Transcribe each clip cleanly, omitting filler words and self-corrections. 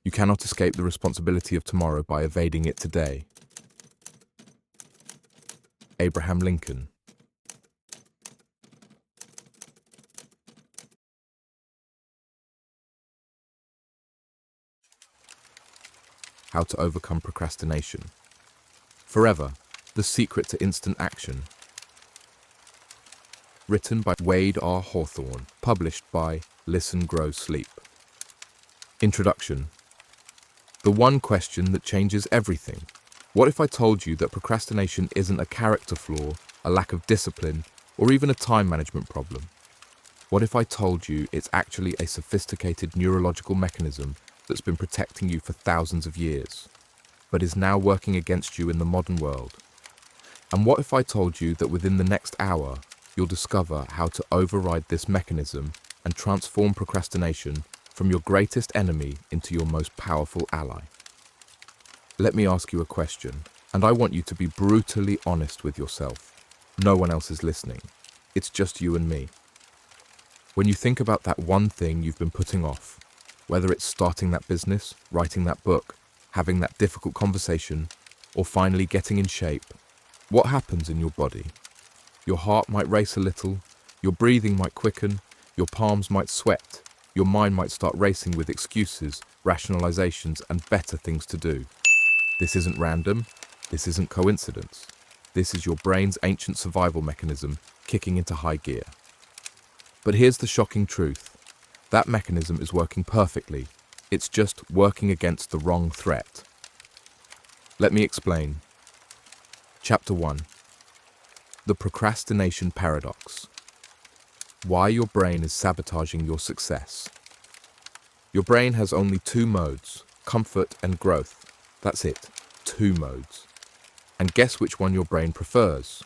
You cannot escape the responsibility of tomorrow by evading it today. Abraham Lincoln. How to overcome procrastination. Forever, the secret to instant action. Written by Wade R. Hawthorne, published by Listen, Grow, Sleep. Introduction. The one question that changes everything. What if I told you that procrastination isn't a character flaw, a lack of discipline, or even a time management problem? What if I told you it's actually a sophisticated neurological mechanism that's been protecting you for thousands of years, but is now working against you in the modern world? And what if I told you that within the next hour, you'll discover how to override this mechanism and transform procrastination from your greatest enemy into your most powerful ally? Let me ask you a question, and I want you to be brutally honest with yourself. No one else is listening. It's just you and me. When you think about that one thing you've been putting off, whether it's starting that business, writing that book, having that difficult conversation, or finally getting in shape, what happens in your body? Your heart might race a little, your breathing might quicken, your palms might sweat, your mind might start racing with excuses, rationalizations, and better things to do. This isn't random, this isn't coincidence. This is your brain's ancient survival mechanism kicking into high gear. But here's the shocking truth. That mechanism is working perfectly. It's just working against the wrong threat. Let me explain. Chapter 1. The Procrastination Paradox. Why your brain is sabotaging your success. Your brain has only two modes, comfort and growth. That's it, 2 modes. And guess which one your brain prefers?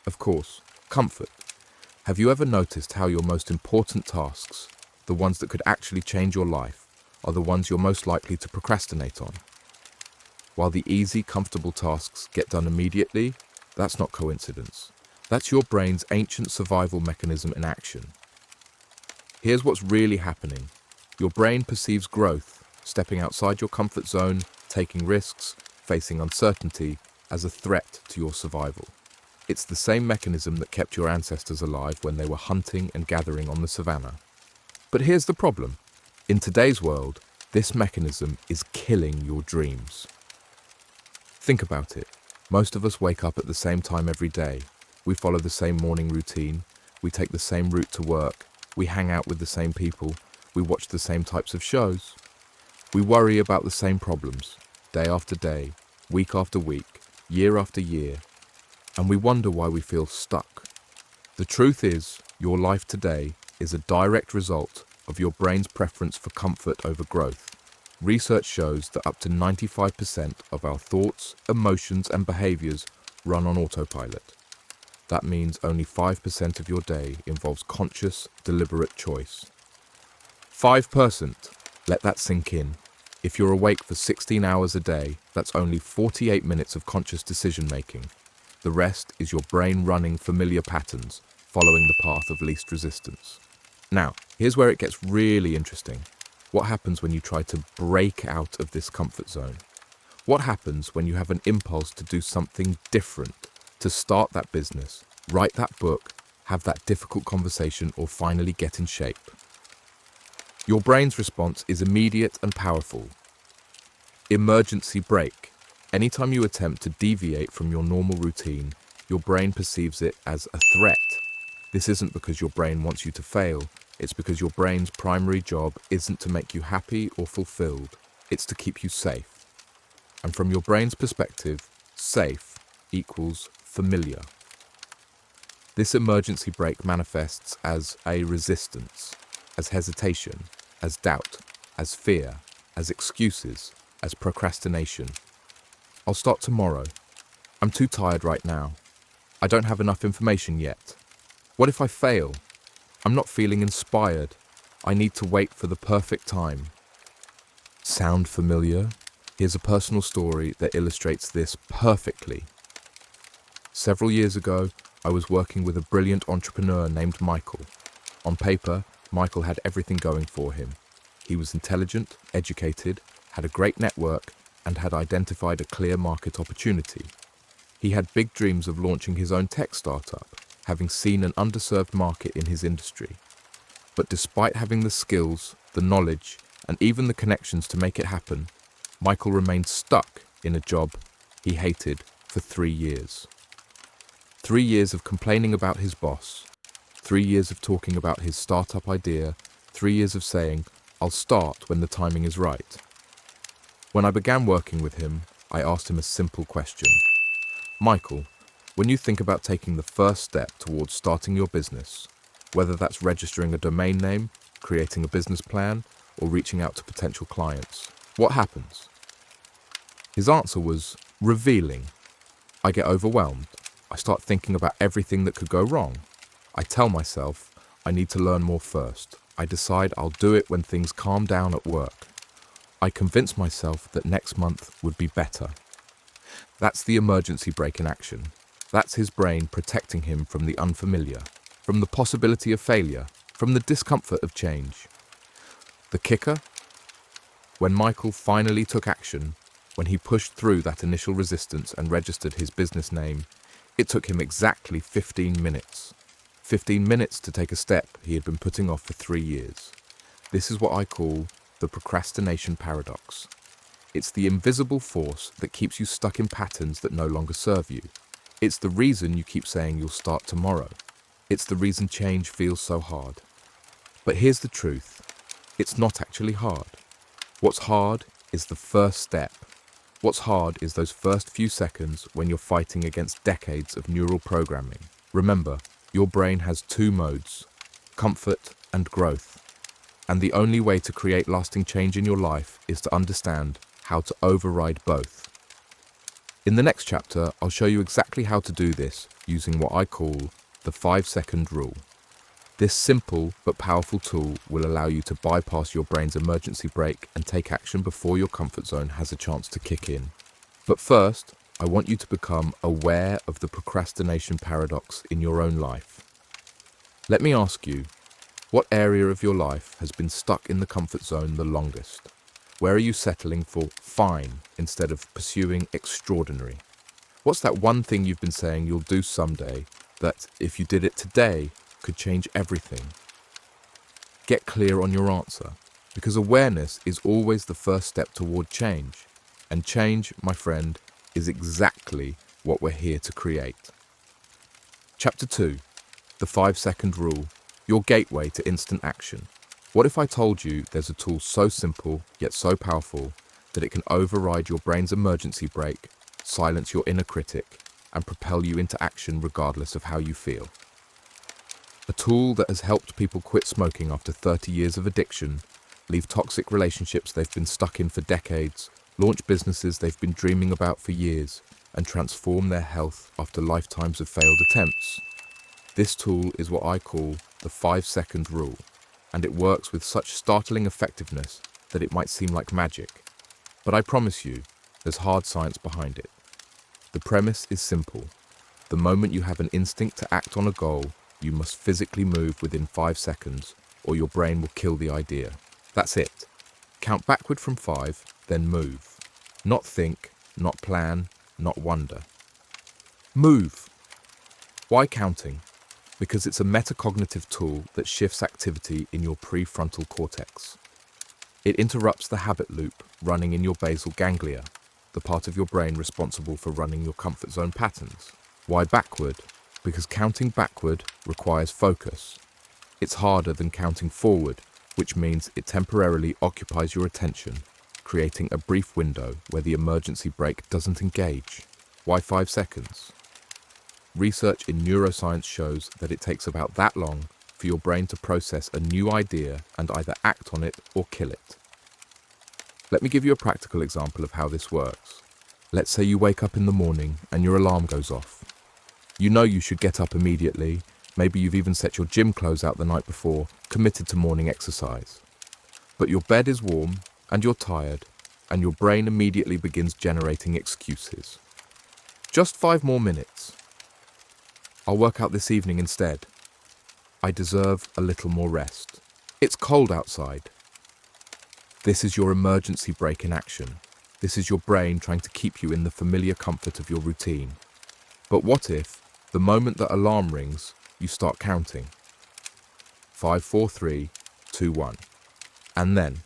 Of course, comfort. Have you ever noticed how your most important tasks, the ones that could actually change your life, are the ones you're most likely to procrastinate on? While the easy, comfortable tasks get done immediately, that's not coincidence. That's your brain's ancient survival mechanism in action. Here's what's really happening. Your brain perceives growth, stepping outside your comfort zone, taking risks, facing uncertainty, as a threat to your survival. It's the same mechanism that kept your ancestors alive when they were hunting and gathering on the savannah. But here's the problem. In today's world, this mechanism is killing your dreams. Think about it. Most of us wake up at the same time every day. We follow the same morning routine. We take the same route to work. We hang out with the same people. We watch the same types of shows. We worry about the same problems, day after day, week after week, year after year, and we wonder why we feel stuck. The truth is, your life today is a direct result of your brain's preference for comfort over growth. Research shows that up to 95% of our thoughts, emotions, and behaviors run on autopilot. That means only 5% of your day involves conscious, deliberate choice. 5%. Let that sink in. If you're awake for 16 hours a day, that's only 48 minutes of conscious decision-making. The rest is your brain running familiar patterns, following the path of least resistance. Now, here's where it gets really interesting. What happens when you try to break out of this comfort zone? What happens when you have an impulse to do something different, to start that business, write that book, have that difficult conversation, or finally get in shape? Your brain's response is immediate and powerful. Emergency brake. Anytime you attempt to deviate from your normal routine, your brain perceives it as a threat. This isn't because your brain wants you to fail. It's because your brain's primary job isn't to make you happy or fulfilled. It's to keep you safe. And from your brain's perspective, safe equals familiar. This emergency brake manifests as a resistance, as hesitation, as doubt, as fear, as excuses, as procrastination. I'll start tomorrow. I'm too tired right now. I don't have enough information yet. What if I fail? I'm not feeling inspired. I need to wait for the perfect time. Sound familiar? Here's a personal story that illustrates this perfectly. Several years ago, I was working with a brilliant entrepreneur named Michael. On paper, Michael had everything going for him. He was intelligent, educated, had a great network, and had identified a clear market opportunity. He had big dreams of launching his own tech startup, having seen an underserved market in his industry. But despite having the skills, the knowledge, and even the connections to make it happen, Michael remained stuck in a job he hated for 3 years. 3 years of complaining about his boss, 3 years of talking about his startup idea, 3 years of saying, "I'll start when the timing is right." When I began working with him, I asked him a simple question. Michael, when you think about taking the first step towards starting your business, whether that's registering a domain name, creating a business plan, or reaching out to potential clients, what happens? His answer was revealing. I get overwhelmed. I start thinking about everything that could go wrong. I tell myself I need to learn more first. I decide I'll do it when things calm down at work. I convince myself that next month would be better. That's the emergency brake in action. That's his brain protecting him from the unfamiliar, from the possibility of failure, from the discomfort of change. The kicker? When Michael finally took action, when he pushed through that initial resistance and registered his business name, it took him exactly 15 minutes. 15 minutes to take a step he had been putting off for 3 years. This is what I call the procrastination paradox. It's the invisible force that keeps you stuck in patterns that no longer serve you. It's the reason you keep saying you'll start tomorrow. It's the reason change feels so hard. But here's the truth. It's not actually hard. What's hard is the first step. What's hard is those first few seconds when you're fighting against decades of neural programming. Remember, your brain has 2 modes, comfort and growth. And the only way to create lasting change in your life is to understand how to override both. In the next chapter, I'll show you exactly how to do this using what I call the 5-second rule. This simple but powerful tool will allow you to bypass your brain's emergency brake and take action before your comfort zone has a chance to kick in. But first, I want you to become aware of the procrastination paradox in your own life. Let me ask you, what area of your life has been stuck in the comfort zone the longest? Where are you settling for fine instead of pursuing extraordinary? What's that one thing you've been saying you'll do someday that, if you did it today, could change everything? Get clear on your answer, because awareness is always the first step toward change. And change, my friend, is exactly what we're here to create. Chapter 2, the 5-second rule, your gateway to instant action. What if I told you there's a tool so simple yet so powerful that it can override your brain's emergency brake, silence your inner critic, and propel you into action regardless of how you feel? A tool that has helped people quit smoking after 30 years of addiction, leave toxic relationships they've been stuck in for decades, launch businesses they've been dreaming about for years, and transform their health after lifetimes of failed attempts. This tool is what I call the 5-second rule, and it works with such startling effectiveness that it might seem like magic. But I promise you, there's hard science behind it. The premise is simple. The moment you have an instinct to act on a goal, you must physically move within 5 seconds, or your brain will kill the idea. That's it. Count backward from 5, then move. Not think, not plan, not wonder. Move. Why counting? Because it's a metacognitive tool that shifts activity in your prefrontal cortex. It interrupts the habit loop running in your basal ganglia, the part of your brain responsible for running your comfort zone patterns. Why backward? Because counting backward requires focus. It's harder than counting forward, which means it temporarily occupies your attention, creating a brief window where the emergency brake doesn't engage. Why 5 seconds? Research in neuroscience shows that it takes about that long for your brain to process a new idea and either act on it or kill it. Let me give you a practical example of how this works. Let's say you wake up in the morning and your alarm goes off. You know you should get up immediately. Maybe you've even set your gym clothes out the night before, committed to morning exercise. But your bed is warm and you're tired, and your brain immediately begins generating excuses. Just 5 more minutes. I'll work out this evening instead. I deserve a little more rest. It's cold outside. This is your emergency brake in action. This is your brain trying to keep you in the familiar comfort of your routine. But what if, the moment that alarm rings, you start counting? 5, 4, 3, 2, 1. And then,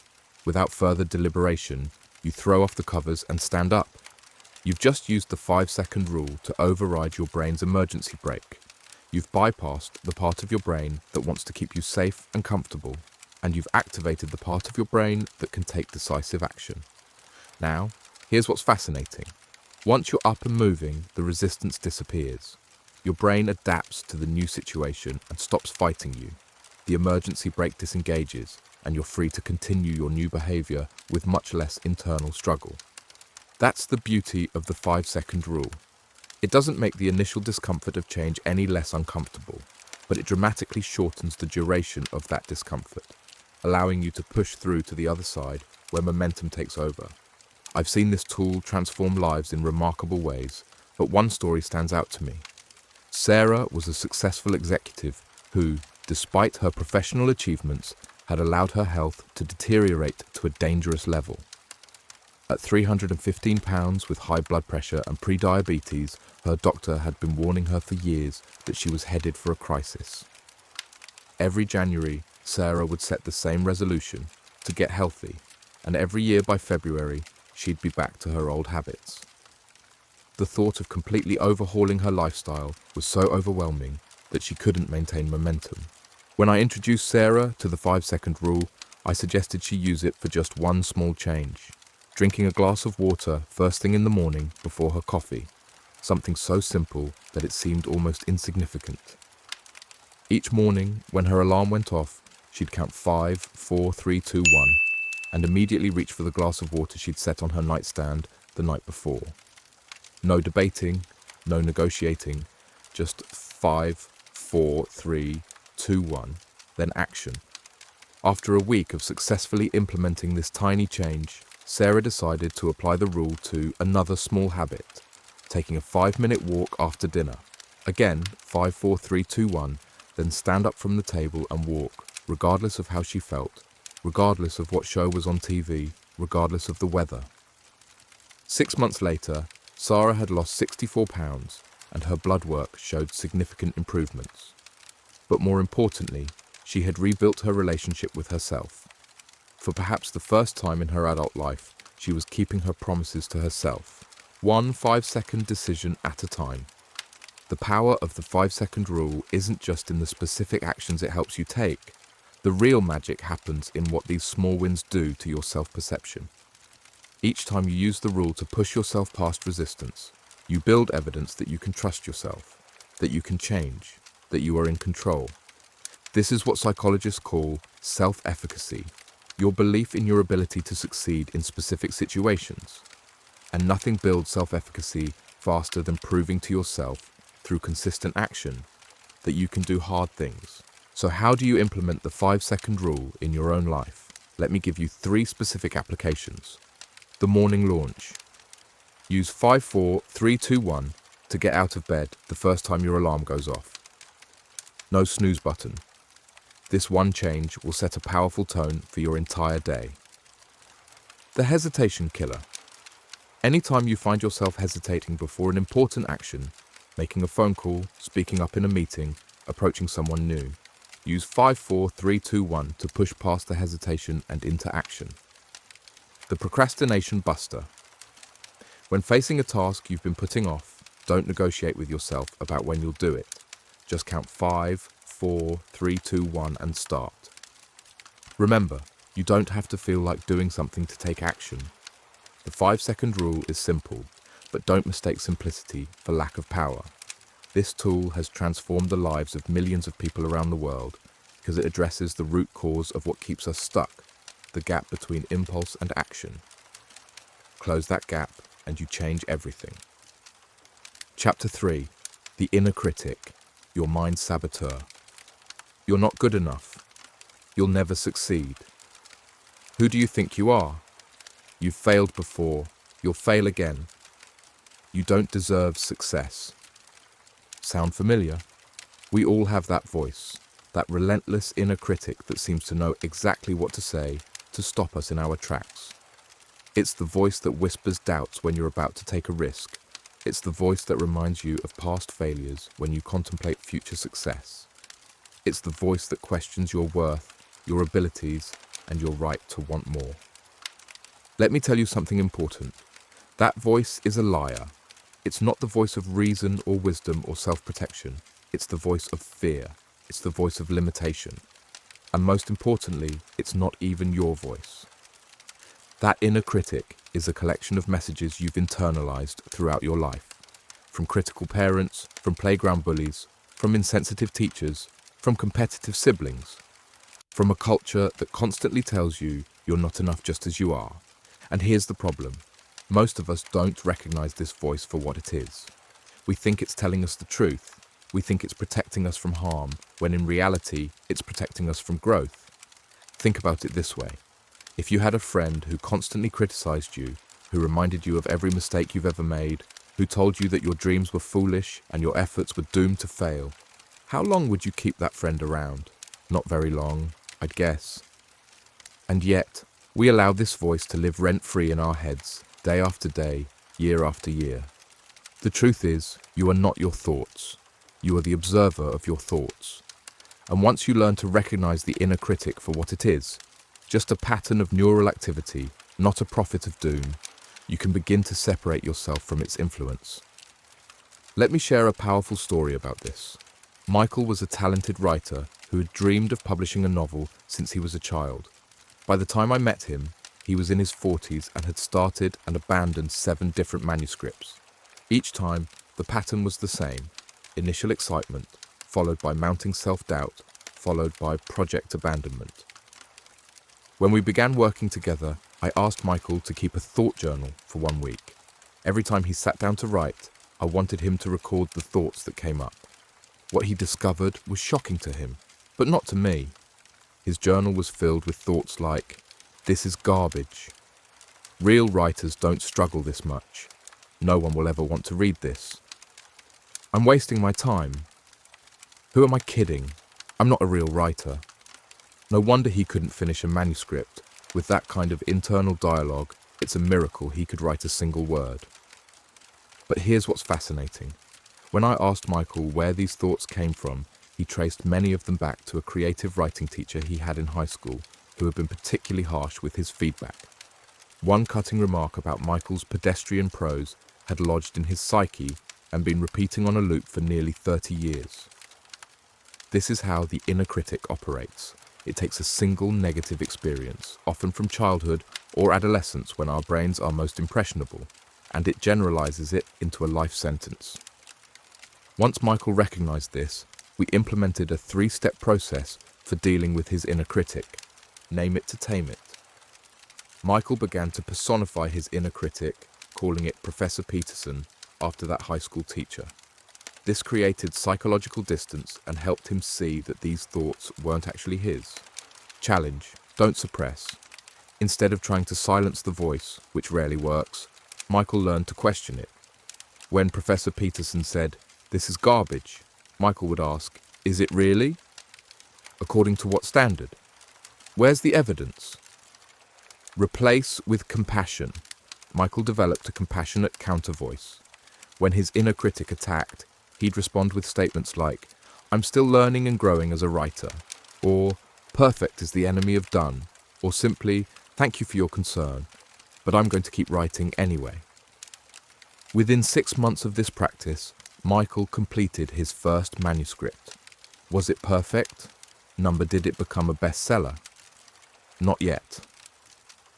without further deliberation, you throw off the covers and stand up. You've just used the 5-second rule to override your brain's emergency brake. You've bypassed the part of your brain that wants to keep you safe and comfortable, and you've activated the part of your brain that can take decisive action. Now, here's what's fascinating. Once you're up and moving, the resistance disappears. Your brain adapts to the new situation and stops fighting you. The emergency brake disengages, and you're free to continue your new behavior with much less internal struggle. That's the beauty of the 5-second rule. It doesn't make the initial discomfort of change any less uncomfortable, but it dramatically shortens the duration of that discomfort, allowing you to push through to the other side where momentum takes over. I've seen this tool transform lives in remarkable ways, but one story stands out to me. Sarah was a successful executive who, despite her professional achievements, had allowed her health to deteriorate to a dangerous level. At 315 pounds with high blood pressure and pre-diabetes, her doctor had been warning her for years that she was headed for a crisis. Every January, Sarah would set the same resolution, to get healthy, and every year by February, she'd be back to her old habits. The thought of completely overhauling her lifestyle was so overwhelming that she couldn't maintain momentum. When I introduced Sarah to the 5-second rule, I suggested she use it for just one small change. Drinking a glass of water first thing in the morning before her coffee, something so simple that it seemed almost insignificant. Each morning, when her alarm went off, she'd count 5, 4, 3, 2, 1, and immediately reach for the glass of water she'd set on her nightstand the night before. No debating, no negotiating, just 5, 4, 3, 2, 1, then action. After a week of successfully implementing this tiny change, Sarah decided to apply the rule to another small habit, taking a 5-minute walk after dinner. Again, 5, 4, 3, 2, 1, then stand up from the table and walk, regardless of how she felt, regardless of what show was on TV, regardless of the weather. 6 months later, Sarah had lost 64 pounds and her blood work showed significant improvements. But more importantly, she had rebuilt her relationship with herself. For perhaps the first time in her adult life, she was keeping her promises to herself, one 5-second decision at a time. The power of the 5-second rule isn't just in the specific actions it helps you take. The real magic happens in what these small wins do to your self-perception. Each time you use the rule to push yourself past resistance, you build evidence that you can trust yourself, that you can change, that you are in control. This is what psychologists call self-efficacy, your belief in your ability to succeed in specific situations. And nothing builds self-efficacy faster than proving to yourself, through consistent action, that you can do hard things. So how do you implement the 5-second rule in your own life? Let me give you 3 specific applications. The morning launch. Use 5, 4, 3, 2, 1 to get out of bed the first time your alarm goes off. No snooze button. This one change will set a powerful tone for your entire day. The hesitation killer. Anytime you find yourself hesitating before an important action, making a phone call, speaking up in a meeting, approaching someone new, use 5, 4, 3, 2, 1 to push past the hesitation and into action. The procrastination buster. When facing a task you've been putting off, don't negotiate with yourself about when you'll do it. Just count 5, 4, 3, 2, 1 and start. Remember, you don't have to feel like doing something to take action. The 5-second rule is simple, but don't mistake simplicity for lack of power. This tool has transformed the lives of millions of people around the world because it addresses the root cause of what keeps us stuck, the gap between impulse and action. Close that gap and you change everything. Chapter 3. The inner critic, your mind's saboteur. You're not good enough. You'll never succeed. Who do you think you are? You've failed before. You'll fail again. You don't deserve success. Sound familiar? We all have that voice, that relentless inner critic that seems to know exactly what to say to stop us in our tracks. It's the voice that whispers doubts when you're about to take a risk. It's the voice that reminds you of past failures when you contemplate future success. It's the voice that questions your worth, your abilities, and your right to want more. Let me tell you something important. That voice is a liar. It's not the voice of reason or wisdom or self-protection. It's the voice of fear. It's the voice of limitation. And most importantly, it's not even your voice. That inner critic is a collection of messages you've internalized throughout your life. From critical parents, from playground bullies, from insensitive teachers, from competitive siblings, from a culture that constantly tells you you're not enough just as you are. And here's the problem. Most of us don't recognize this voice for what it is. We think it's telling us the truth. We think it's protecting us from harm, when in reality, it's protecting us from growth. Think about it this way. If you had a friend who constantly criticized you, who reminded you of every mistake you've ever made, who told you that your dreams were foolish and your efforts were doomed to fail, how long would you keep that friend around? Not very long, I'd guess. And yet, we allow this voice to live rent-free in our heads, day after day, year after year. The truth is, you are not your thoughts. You are the observer of your thoughts. And once you learn to recognize the inner critic for what it is, just a pattern of neural activity, not a prophet of doom, you can begin to separate yourself from its influence. Let me share a powerful story about this. Michael was a talented writer who had dreamed of publishing a novel since he was a child. By the time I met him, he was in his 40s and had started and abandoned 7 different manuscripts. Each time, the pattern was the same. Initial excitement, followed by mounting self-doubt, followed by project abandonment. When we began working together, I asked Michael to keep a thought journal for 1 week. Every time he sat down to write, I wanted him to record the thoughts that came up. What he discovered was shocking to him, but not to me. His journal was filled with thoughts like, "This is garbage. Real writers don't struggle this much. No one will ever want to read this. I'm wasting my time. Who am I kidding? I'm not a real writer." No wonder he couldn't finish a manuscript. With that kind of internal dialogue, it's a miracle he could write a single word. But here's what's fascinating. When I asked Michael where these thoughts came from, he traced many of them back to a creative writing teacher he had in high school who had been particularly harsh with his feedback. One cutting remark about Michael's pedestrian prose had lodged in his psyche and been repeating on a loop for nearly 30 years. This is how the inner critic operates. It takes a single negative experience, often from childhood or adolescence when our brains are most impressionable, and it generalizes it into a life sentence. Once Michael recognized this, we implemented a 3-step process for dealing with his inner critic. Name it to tame it. Michael began to personify his inner critic, calling it Professor Peterson, after that high school teacher. This created psychological distance and helped him see that these thoughts weren't actually his. Challenge, don't suppress. Instead of trying to silence the voice, which rarely works, Michael learned to question it. When Professor Peterson said, "This is garbage," Michael would ask, "Is it really? According to what standard? Where's the evidence?" Replace with compassion. Michael developed a compassionate counter voice. When his inner critic attacked, he'd respond with statements like, "I'm still learning and growing as a writer," or "Perfect is the enemy of done," or simply, "Thank you for your concern, but I'm going to keep writing anyway." Within 6 months of this practice, Michael completed his first manuscript. Was it perfect? Did it become a bestseller? Not yet.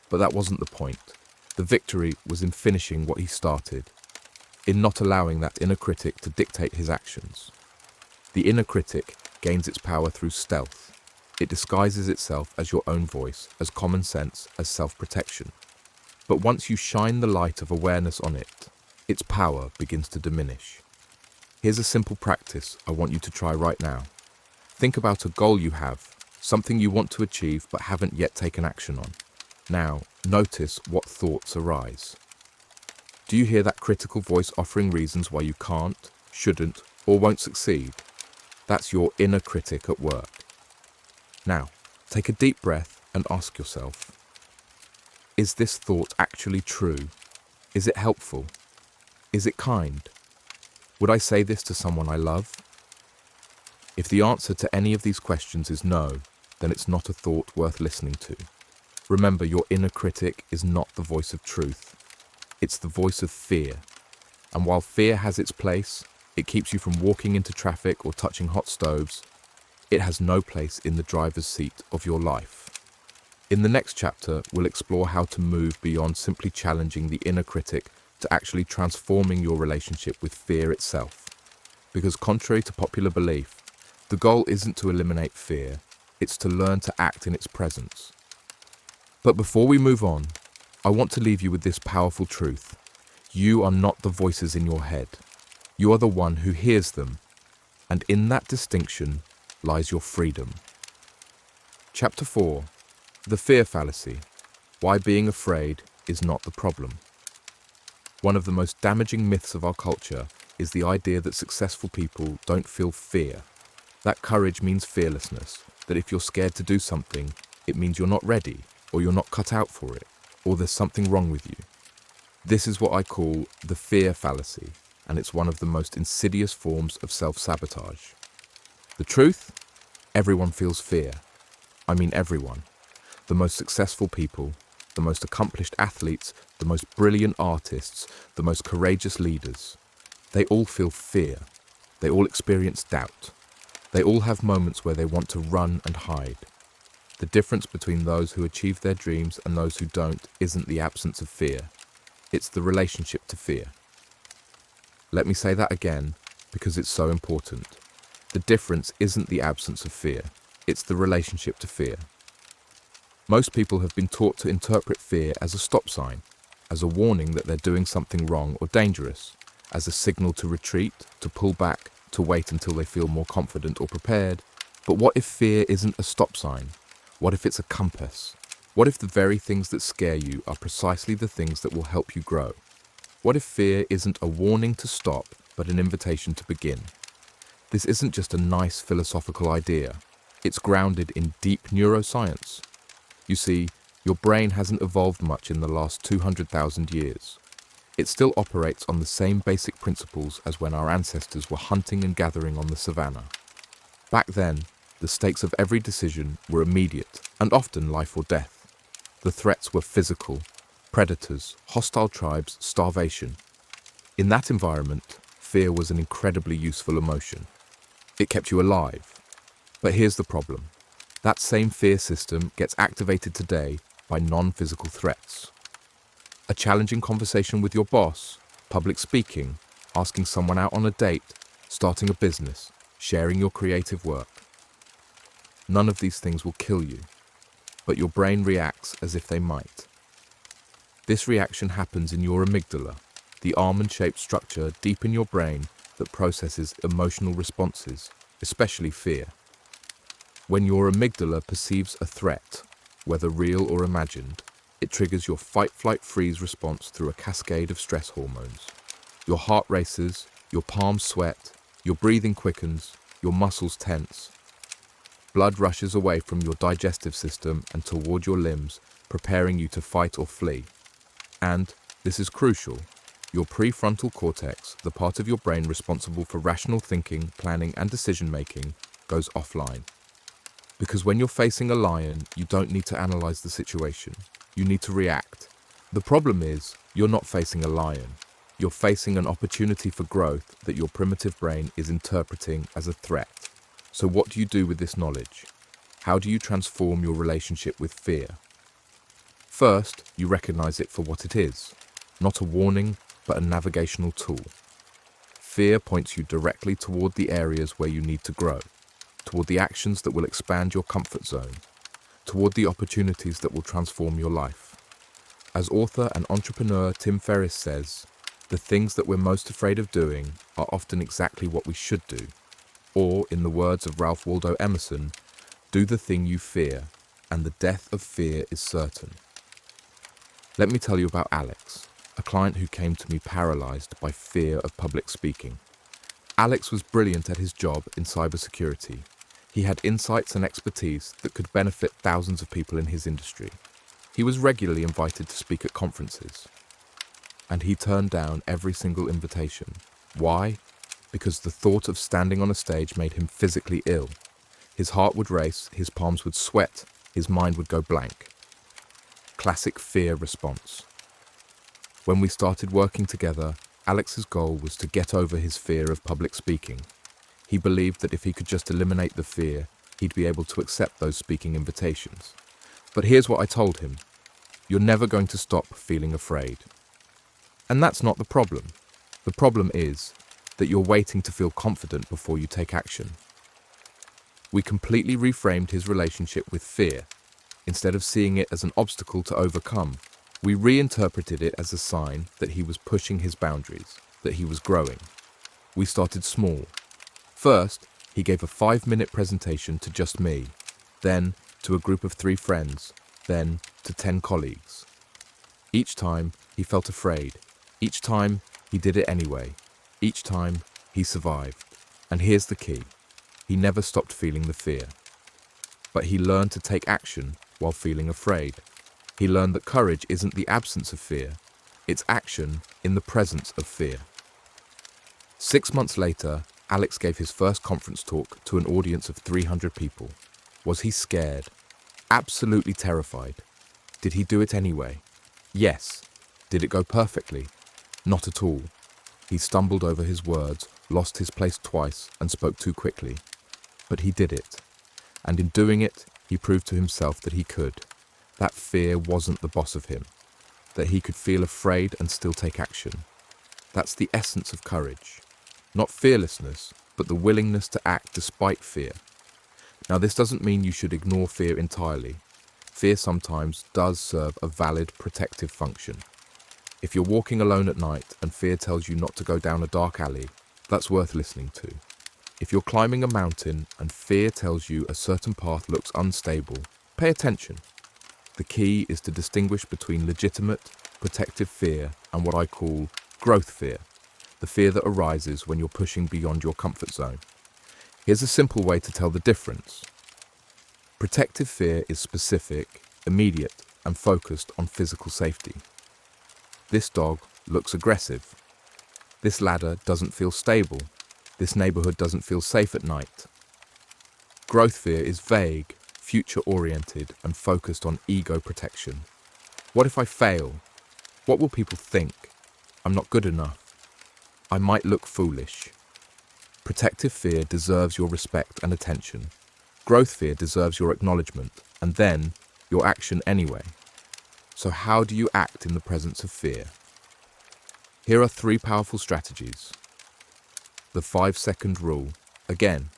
But that wasn't the point. The victory was in finishing what he started, in not allowing that inner critic to dictate his actions. The inner critic gains its power through stealth. It disguises itself as your own voice, as common sense, as self-protection. But once you shine the light of awareness on it, its power begins to diminish. Here's a simple practice I want you to try right now. Think about a goal you have, something you want to achieve but haven't yet taken action on. Now, notice what thoughts arise. Do you hear that critical voice offering reasons why you can't, shouldn't, or won't succeed? That's your inner critic at work. Now, take a deep breath and ask yourself, Is this thought actually true? Is it helpful? Is it kind? Would I say this to someone I love? If the answer to any of these questions is no, then it's not a thought worth listening to. Remember, your inner critic is not the voice of truth. It's the voice of fear. And while fear has its place, it keeps you from walking into traffic or touching hot stoves, it has no place in the driver's seat of your life. In the next chapter, we'll explore how to move beyond simply challenging the inner critic to actually transforming your relationship with fear itself. Because contrary to popular belief, the goal isn't to eliminate fear, it's to learn to act in its presence. But before we move on, I want to leave you with this powerful truth. You are not the voices in your head. You are the one who hears them, and in that distinction lies your freedom. Chapter 4. The Fear Fallacy. Why being afraid is not the problem. One of the most damaging myths of our culture is the idea that successful people don't feel fear. That courage means fearlessness, that if you're scared to do something, it means you're not ready, or you're not cut out for it, or there's something wrong with you. This is what I call the fear fallacy, and it's one of the most insidious forms of self-sabotage. The truth? Everyone feels fear. I mean everyone. The most successful people, the most accomplished athletes, the most brilliant artists, the most courageous leaders. They all feel fear. They all experience doubt. They all have moments where they want to run and hide. The difference between those who achieve their dreams and those who don't isn't the absence of fear. It's the relationship to fear. Let me say that again, because it's so important. The difference isn't the absence of fear. It's the relationship to fear. Most people have been taught to interpret fear as a stop sign, as a warning that they're doing something wrong or dangerous, as a signal to retreat, to pull back, to wait until they feel more confident or prepared. But what if fear isn't a stop sign? What if it's a compass? What if the very things that scare you are precisely the things that will help you grow? What if fear isn't a warning to stop, but an invitation to begin? This isn't just a nice philosophical idea. It's grounded in deep neuroscience. You see, your brain hasn't evolved much in the last 200,000 years. It still operates on the same basic principles as when our ancestors were hunting and gathering on the savannah. Back then, the stakes of every decision were immediate and often life or death. The threats were physical, predators, hostile tribes, starvation. In that environment, fear was an incredibly useful emotion. It kept you alive. But here's the problem. That same fear system gets activated today by non-physical threats. A challenging conversation with your boss, public speaking, asking someone out on a date, starting a business, sharing your creative work. None of these things will kill you, but your brain reacts as if they might. This reaction happens in your amygdala, the almond-shaped structure deep in your brain that processes emotional responses, especially fear. When your amygdala perceives a threat, whether real or imagined, it triggers your fight-flight-freeze response through a cascade of stress hormones. Your heart races, your palms sweat, your breathing quickens, your muscles tense. Blood rushes away from your digestive system and toward your limbs, preparing you to fight or flee. And, this is crucial, your prefrontal cortex, the part of your brain responsible for rational thinking, planning, and decision-making, goes offline. Because when you're facing a lion, you don't need to analyze the situation. You need to react. The problem is, you're not facing a lion. You're facing an opportunity for growth that your primitive brain is interpreting as a threat. So what do you do with this knowledge? How do you transform your relationship with fear? First, you recognize it for what it is. Not a warning, but a navigational tool. Fear points you directly toward the areas where you need to grow, toward the actions that will expand your comfort zone, toward the opportunities that will transform your life. As author and entrepreneur Tim Ferriss says, the things that we're most afraid of doing are often exactly what we should do. Or, in the words of Ralph Waldo Emerson, do the thing you fear, and the death of fear is certain. Let me tell you about Alex, a client who came to me paralyzed by fear of public speaking. Alex was brilliant at his job in cybersecurity. He had insights and expertise that could benefit thousands of people in his industry. He was regularly invited to speak at conferences, and he turned down every single invitation. Why? Because the thought of standing on a stage made him physically ill. His heart would race, his palms would sweat, his mind would go blank. Classic fear response. When we started working together, Alex's goal was to get over his fear of public speaking. He believed that if he could just eliminate the fear, he'd be able to accept those speaking invitations. But here's what I told him. You're never going to stop feeling afraid. And that's not the problem. The problem is that you're waiting to feel confident before you take action. We completely reframed his relationship with fear. Instead of seeing it as an obstacle to overcome, we reinterpreted it as a sign that he was pushing his boundaries, that he was growing. We started small. First, he gave a 5-minute presentation to just me, then to a group of 3 friends, then to 10 colleagues. Each time, he felt afraid. Each time, he did it anyway. Each time, he survived. And here's the key. He never stopped feeling the fear. But he learned to take action while feeling afraid. He learned that courage isn't the absence of fear. It's action in the presence of fear. 6 months later, Alex gave his first conference talk to an audience of 300 people. Was he scared? Absolutely terrified. Did he do it anyway? Yes. Did it go perfectly? Not at all. He stumbled over his words, lost his place twice, and spoke too quickly. But he did it. And in doing it, he proved to himself that he could. That fear wasn't the boss of him. That he could feel afraid and still take action. That's the essence of courage. Not fearlessness, but the willingness to act despite fear. Now, this doesn't mean you should ignore fear entirely. Fear sometimes does serve a valid protective function. If you're walking alone at night and fear tells you not to go down a dark alley, that's worth listening to. If you're climbing a mountain and fear tells you a certain path looks unstable, pay attention. The key is to distinguish between legitimate, protective fear and what I call growth fear, the fear that arises when you're pushing beyond your comfort zone. Here's a simple way to tell the difference. Protective fear is specific, immediate, and focused on physical safety. This dog looks aggressive. This ladder doesn't feel stable. This neighborhood doesn't feel safe at night. Growth fear is vague, future-oriented, and focused on ego protection. What if I fail? What will people think? I'm not good enough. I might look foolish. Protective fear deserves your respect and attention. Growth fear deserves your acknowledgement, and then your action anyway. So how do you act in the presence of fear? Here are 3 powerful strategies. The 5-second rule. Again,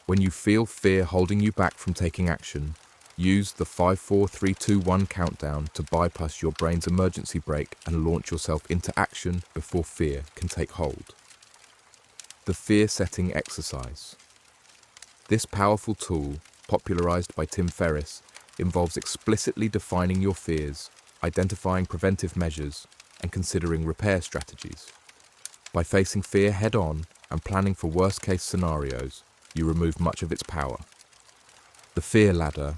when you feel fear holding you back from taking action, use the 5, 4, 3, 2, 1 countdown to bypass your brain's emergency brake and launch yourself into action before fear can take hold. The fear-setting exercise. This powerful tool, popularized by Tim Ferriss, involves explicitly defining your fears, identifying preventive measures, and considering repair strategies. By facing fear head-on and planning for worst-case scenarios, you remove much of its power. The fear ladder.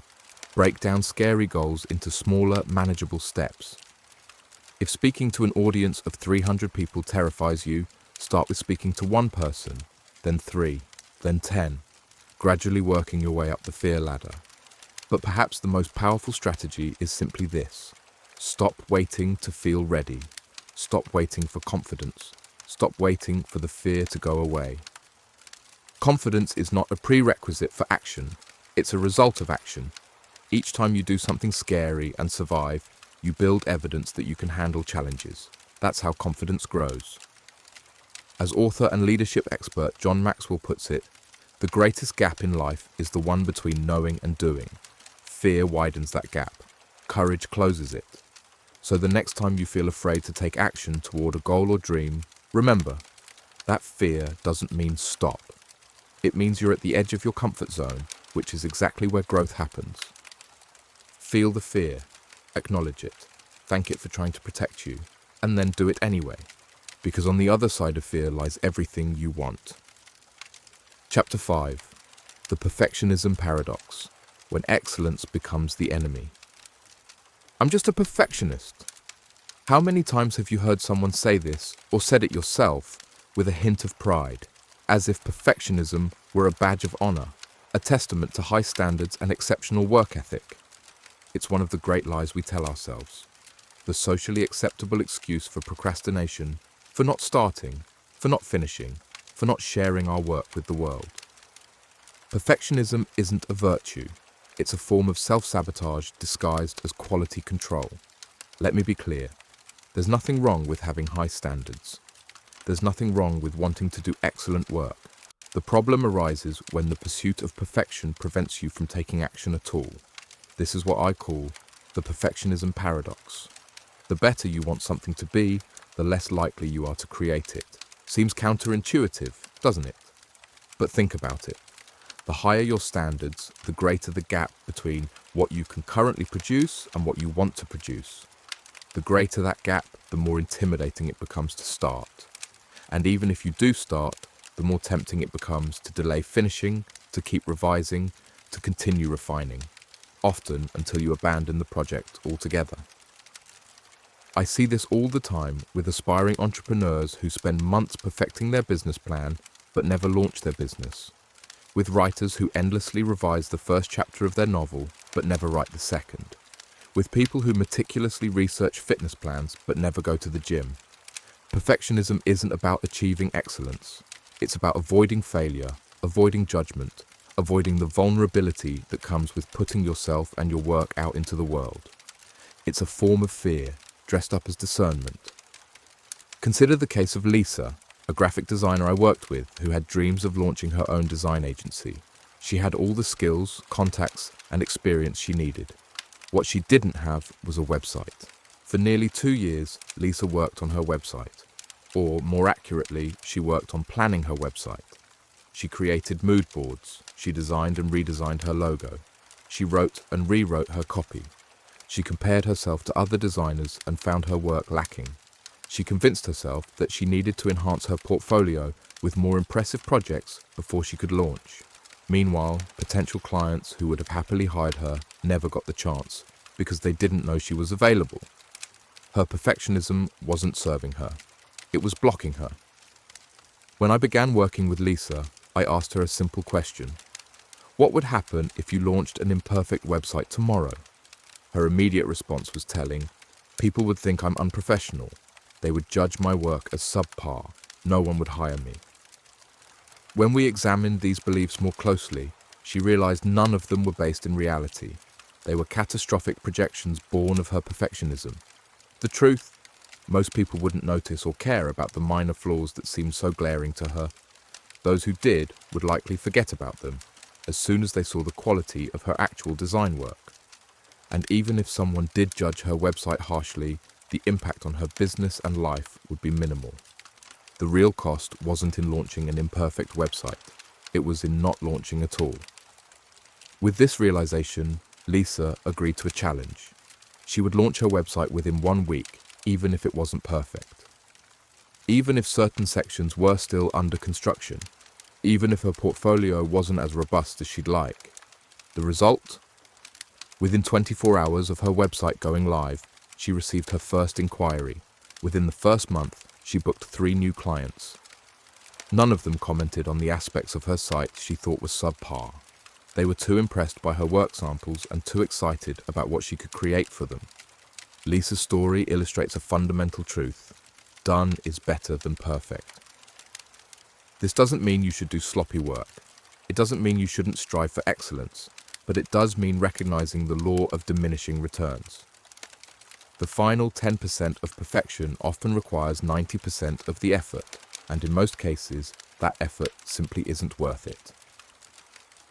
Break down scary goals into smaller, manageable steps. If speaking to an audience of 300 people terrifies you, start with speaking to 1 person, then 3, then 10, gradually working your way up the fear ladder. But perhaps the most powerful strategy is simply this. Stop waiting to feel ready. Stop waiting for confidence. Stop waiting for the fear to go away. Confidence is not a prerequisite for action. It's a result of action. Each time you do something scary and survive, you build evidence that you can handle challenges. That's how confidence grows. As author and leadership expert John Maxwell puts it, the greatest gap in life is the one between knowing and doing. Fear widens that gap. Courage closes it. So the next time you feel afraid to take action toward a goal or dream, remember, that fear doesn't mean stop. It means you're at the edge of your comfort zone, which is exactly where growth happens. Feel the fear, acknowledge it, thank it for trying to protect you, and then do it anyway, because on the other side of fear lies everything you want. Chapter 5. The Perfectionism Paradox, when excellence becomes the enemy. I'm just a perfectionist. How many times have you heard someone say this, or said it yourself, with a hint of pride, as if perfectionism were a badge of honor, a testament to high standards and exceptional work ethic? It's one of the great lies we tell ourselves. The socially acceptable excuse for procrastination, for not starting, for not finishing, for not sharing our work with the world. Perfectionism isn't a virtue. It's a form of self-sabotage disguised as quality control. Let me be clear. There's nothing wrong with having high standards. There's nothing wrong with wanting to do excellent work. The problem arises when the pursuit of perfection prevents you from taking action at all. This is what I call the perfectionism paradox. The better you want something to be, the less likely you are to create it. Seems counterintuitive, doesn't it? But think about it. The higher your standards, the greater the gap between what you can currently produce and what you want to produce. The greater that gap, the more intimidating it becomes to start. And even if you do start, the more tempting it becomes to delay finishing, to keep revising, to continue refining, often until you abandon the project altogether. I see this all the time with aspiring entrepreneurs who spend months perfecting their business plan but never launch their business, with writers who endlessly revise the first chapter of their novel but never write the second, with people who meticulously research fitness plans but never go to the gym. Perfectionism isn't about achieving excellence. It's about avoiding failure, avoiding judgment, avoiding the vulnerability that comes with putting yourself and your work out into the world. It's a form of fear, dressed up as discernment. Consider the case of Lisa, a graphic designer I worked with who had dreams of launching her own design agency. She had all the skills, contacts, and experience she needed. What she didn't have was a website. For nearly 2 years, Lisa worked on her website. Or, more accurately, she worked on planning her website. She created mood boards. She designed and redesigned her logo. She wrote and rewrote her copy. She compared herself to other designers and found her work lacking. She convinced herself that she needed to enhance her portfolio with more impressive projects before she could launch. Meanwhile, potential clients who would have happily hired her never got the chance because they didn't know she was available. Her perfectionism wasn't serving her. It was blocking her. When I began working with Lisa, I asked her a simple question. What would happen if you launched an imperfect website tomorrow? Her immediate response was telling. People would think I'm unprofessional. They would judge my work as subpar. No one would hire me. When we examined these beliefs more closely, she realized none of them were based in reality. They were catastrophic projections born of her perfectionism. The truth, most people wouldn't notice or care about the minor flaws that seemed so glaring to her. Those who did would likely forget about them as soon as they saw the quality of her actual design work. And even if someone did judge her website harshly, the impact on her business and life would be minimal. The real cost wasn't in launching an imperfect website. It was in not launching at all. With this realization, Lisa agreed to a challenge. She would launch her website within 1 week, even if it wasn't perfect. Even if certain sections were still under construction, even if her portfolio wasn't as robust as she'd like. The result? Within 24 hours of her website going live, she received her first inquiry. Within the first month, she booked 3 new clients. None of them commented on the aspects of her site she thought was subpar. They were too impressed by her work samples and too excited about what she could create for them. Lisa's story illustrates a fundamental truth. Done is better than perfect. This doesn't mean you should do sloppy work. It doesn't mean you shouldn't strive for excellence, but it does mean recognizing the law of diminishing returns. The final 10% of perfection often requires 90% of the effort, and in most cases, that effort simply isn't worth it.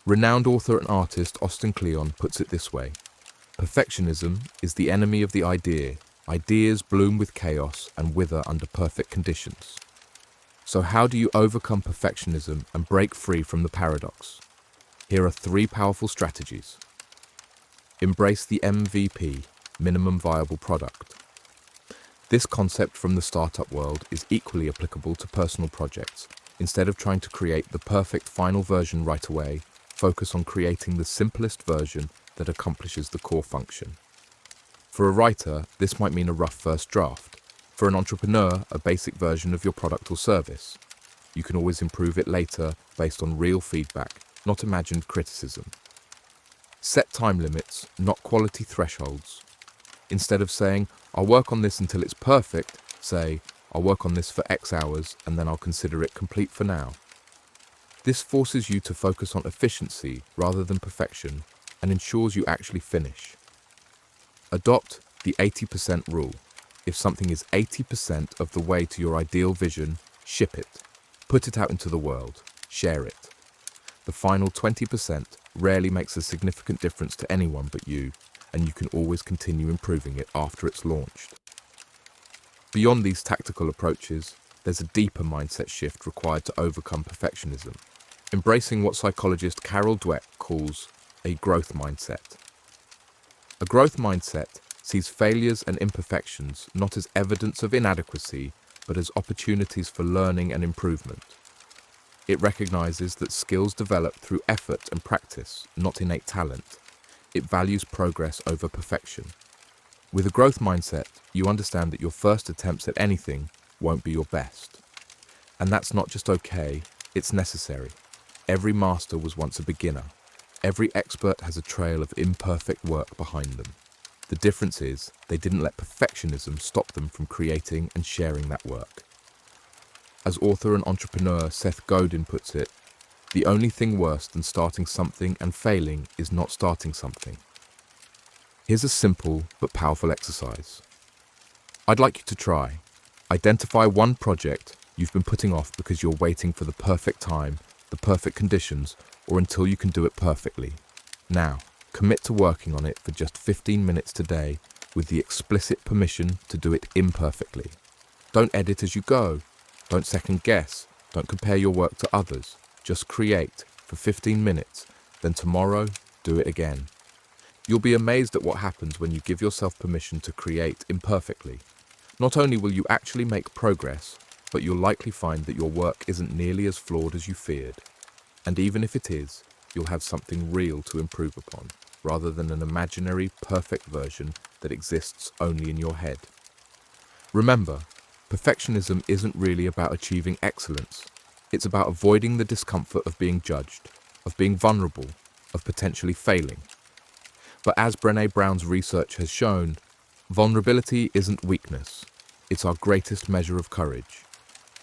Renowned author and artist Austin Kleon puts it this way: perfectionism is the enemy of the idea. Ideas bloom with chaos and wither under perfect conditions. So how do you overcome perfectionism and break free from the paradox? Here are 3 powerful strategies. Embrace the MVP, minimum viable product. This concept from the startup world is equally applicable to personal projects. Instead of trying to create the perfect final version right away, focus on creating the simplest version that accomplishes the core function. For a writer, this might mean a rough first draft. For an entrepreneur, a basic version of your product or service. You can always improve it later based on real feedback, not imagined criticism. Set time limits, not quality thresholds. Instead of saying, I'll work on this until it's perfect, say, I'll work on this for X hours and then I'll consider it complete for now. This forces you to focus on efficiency rather than perfection and ensures you actually finish. Adopt the 80% rule. If something is 80% of the way to your ideal vision, ship it. Put it out into the world. Share it. The final 20% rarely makes a significant difference to anyone but you, and you can always continue improving it after it's launched. Beyond these tactical approaches, there's a deeper mindset shift required to overcome perfectionism, embracing what psychologist Carol Dweck calls a growth mindset. A growth mindset sees failures and imperfections not as evidence of inadequacy, but as opportunities for learning and improvement. It recognizes that skills develop through effort and practice, not innate talent. It values progress over perfection. With a growth mindset, you understand that your first attempts at anything won't be your best. And that's not just okay, it's necessary. Every master was once a beginner. Every expert has a trail of imperfect work behind them. The difference is, they didn't let perfectionism stop them from creating and sharing that work. As author and entrepreneur Seth Godin puts it, the only thing worse than starting something and failing is not starting something. Here's a simple but powerful exercise. I'd like you to try. Identify one project you've been putting off because you're waiting for the perfect time, the perfect conditions, or until you can do it perfectly. Now, commit to working on it for just 15 minutes today with the explicit permission to do it imperfectly. Don't edit as you go. Don't second guess. Don't compare your work to others. Just create for 15 minutes. Then tomorrow, do it again. You'll be amazed at what happens when you give yourself permission to create imperfectly. Not only will you actually make progress, but you'll likely find that your work isn't nearly as flawed as you feared. And even if it is, you'll have something real to improve upon, rather than an imaginary, perfect version that exists only in your head. Remember, perfectionism isn't really about achieving excellence. It's about avoiding the discomfort of being judged, of being vulnerable, of potentially failing. But as Brené Brown's research has shown, vulnerability isn't weakness. It's our greatest measure of courage.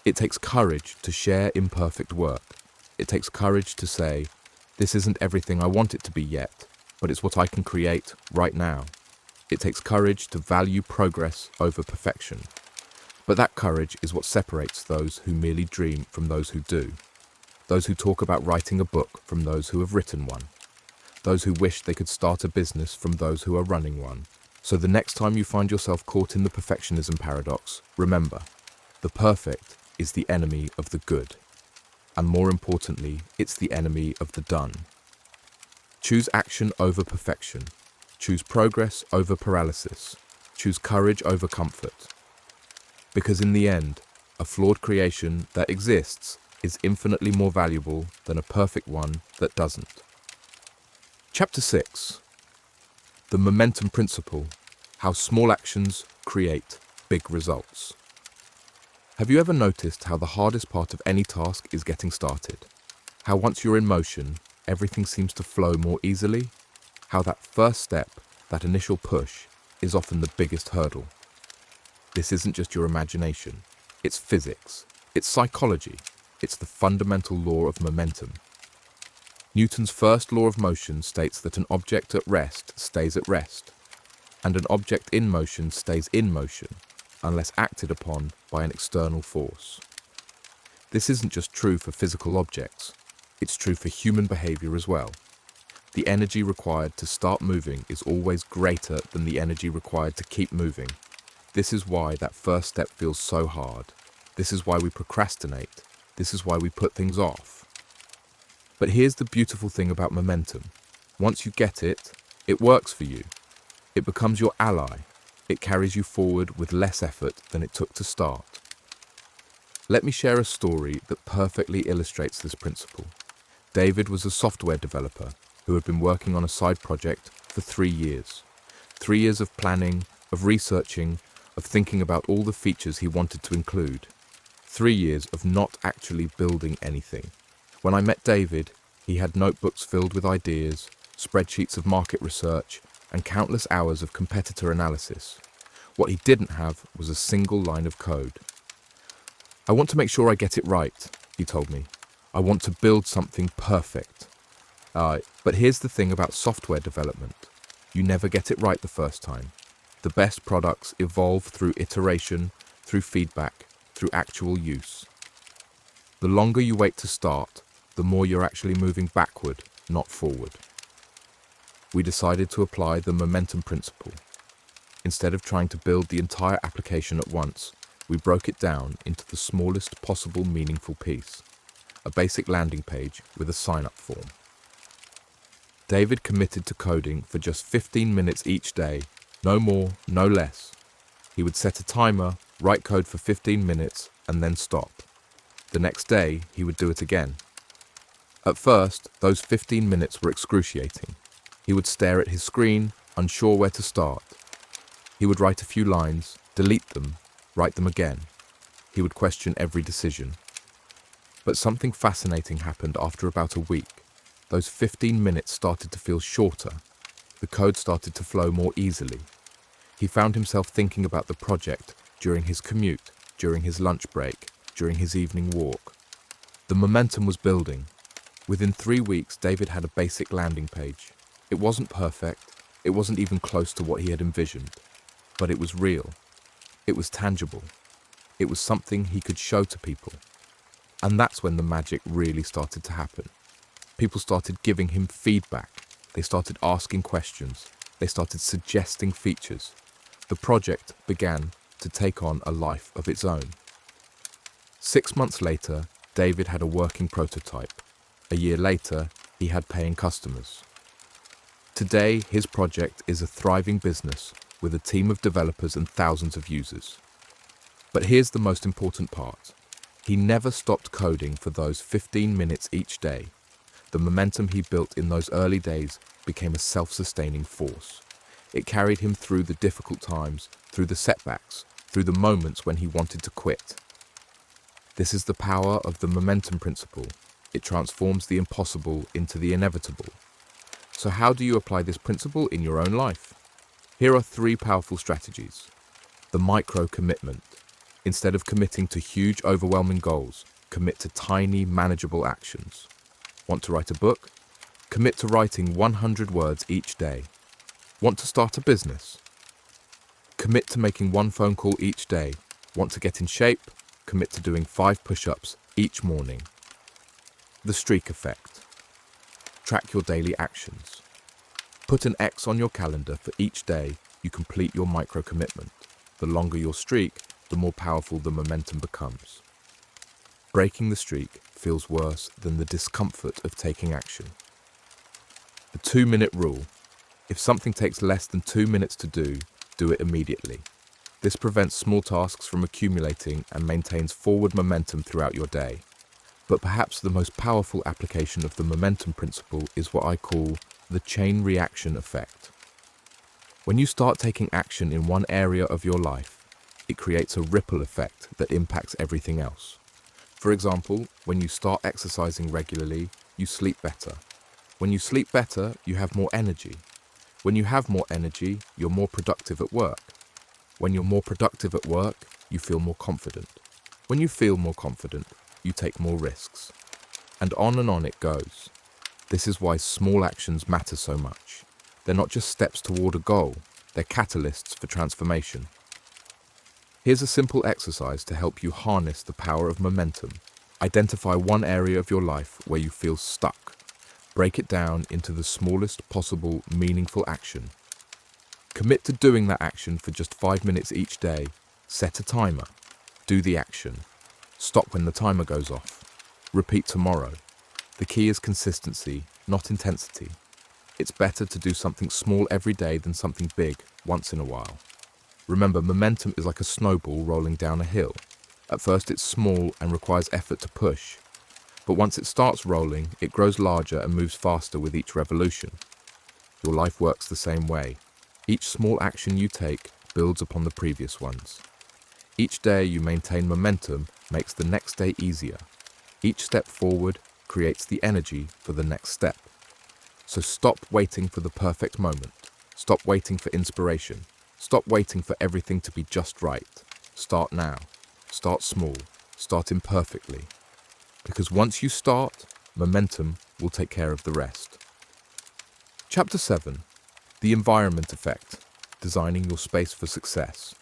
It takes courage to share imperfect work. It takes courage to say, this isn't everything I want it to be yet, but it's what I can create right now. It takes courage to value progress over perfection. But that courage is what separates those who merely dream from those who do. Those who talk about writing a book from those who have written one. Those who wish they could start a business from those who are running one. So the next time you find yourself caught in the perfectionism paradox, remember, the perfect is the enemy of the good. And more importantly, it's the enemy of the done. Choose action over perfection. Choose progress over paralysis. Choose courage over comfort. Because in the end, a flawed creation that exists is infinitely more valuable than a perfect one that doesn't. Chapter 6. The Momentum Principle: How Small Actions Create Big Results. Have you ever noticed how the hardest part of any task is getting started? How once you're in motion, everything seems to flow more easily? How that first step, that initial push, is often the biggest hurdle? This isn't just your imagination. It's physics. It's psychology. It's the fundamental law of momentum. Newton's first law of motion states that an object at rest stays at rest, and an object in motion stays in motion, unless acted upon by an external force. This isn't just true for physical objects. It's true for human behavior as well. The energy required to start moving is always greater than the energy required to keep moving. This is why that first step feels so hard. This is why we procrastinate. This is why we put things off. But here's the beautiful thing about momentum. Once you get it, it works for you. It becomes your ally. It carries you forward with less effort than it took to start. Let me share a story that perfectly illustrates this principle. David was a software developer who had been working on a side project for 3 years. 3 years of planning, of researching, of thinking about all the features he wanted to include. 3 years of not actually building anything. When I met David, he had notebooks filled with ideas, spreadsheets of market research, and countless hours of competitor analysis. What he didn't have was a single line of code. "I want to make sure I get it right," he told me. "I want to build something perfect." But here's the thing about software development. You never get it right the first time. The best products evolve through iteration, through feedback, through actual use. The longer you wait to start, the more you're actually moving backward, not forward. We decided to apply the momentum principle. Instead of trying to build the entire application at once, we broke it down into the smallest possible meaningful piece, a basic landing page with a sign-up form. David committed to coding for just 15 minutes each day, no more, no less. He would set a timer, write code for 15 minutes, and then stop. The next day, he would do it again. At first, those 15 minutes were excruciating. He would stare at his screen, unsure where to start. He would write a few lines, delete them, write them again. He would question every decision. But something fascinating happened after about a week. Those 15 minutes started to feel shorter. The code started to flow more easily. He found himself thinking about the project during his commute, during his lunch break, during his evening walk. The momentum was building. Within 3 weeks, David had a basic landing page. It wasn't perfect. It wasn't even close to what he had envisioned. But it was real. It was tangible. It was something he could show to people. And that's when the magic really started to happen. People started giving him feedback. They started asking questions. They started suggesting features. The project began to take on a life of its own. 6 months later, David had a working prototype. A year later, he had paying customers. Today, his project is a thriving business with a team of developers and thousands of users. But here's the most important part. He never stopped coding for those 15 minutes each day. The momentum he built in those early days became a self-sustaining force. It carried him through the difficult times, through the setbacks, through the moments when he wanted to quit. This is the power of the momentum principle. It transforms the impossible into the inevitable. So how do you apply this principle in your own life? Here are 3 powerful strategies. The micro commitment. Instead of committing to huge, overwhelming goals, commit to tiny, manageable actions. Want to write a book? Commit to writing 100 words each day. Want to start a business? Commit to making 1 phone call each day. Want to get in shape? Commit to doing 5 push-ups each morning. The streak effect. Track your daily actions. Put an X on your calendar for each day you complete your micro commitment. The longer your streak, the more powerful the momentum becomes. Breaking the streak feels worse than the discomfort of taking action. The 2-minute rule. If something takes less than 2 minutes to do it immediately. This prevents small tasks from accumulating and maintains forward momentum throughout your day. But perhaps the most powerful application of the momentum principle is what I call the chain reaction effect. When you start taking action in one area of your life, it creates a ripple effect that impacts everything else. For example, when you start exercising regularly, you sleep better. When you sleep better, you have more energy. When you have more energy, you're more productive at work. When you're more productive at work, you feel more confident. When you feel more confident, you take more risks. And on it goes. This is why small actions matter so much. They're not just steps toward a goal, they're catalysts for transformation. Here's a simple exercise to help you harness the power of momentum. Identify one area of your life where you feel stuck. Break it down into the smallest possible meaningful action. Commit to doing that action for just 5 minutes each day. Set a timer. Do the action. Stop when the timer goes off. Repeat tomorrow. The key is consistency, not intensity. It's better to do something small every day than something big once in a while. Remember, momentum is like a snowball rolling down a hill. At first it's small and requires effort to push. But once it starts rolling, it grows larger and moves faster with each revolution. Your life works the same way. Each small action you take builds upon the previous ones. Each day you maintain momentum makes the next day easier. Each step forward creates the energy for the next step. So stop waiting for the perfect moment. Stop waiting for inspiration. Stop waiting for everything to be just right. Start now. Start small. Start imperfectly. Because once you start, momentum will take care of the rest. Chapter 7. The Environment Effect. Designing your space for success.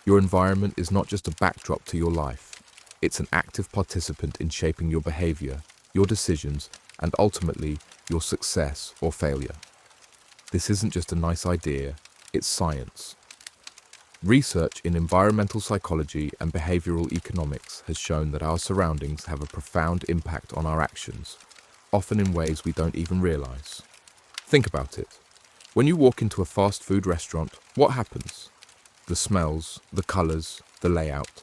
Your environment is not just a backdrop to your life. It's an active participant in shaping your behavior, your decisions, and ultimately, your success or failure. This isn't just a nice idea, it's science. Research in environmental psychology and behavioral economics has shown that our surroundings have a profound impact on our actions, often in ways we don't even realize. Think about it. When you walk into a fast food restaurant, what happens? The smells, the colors, the layout.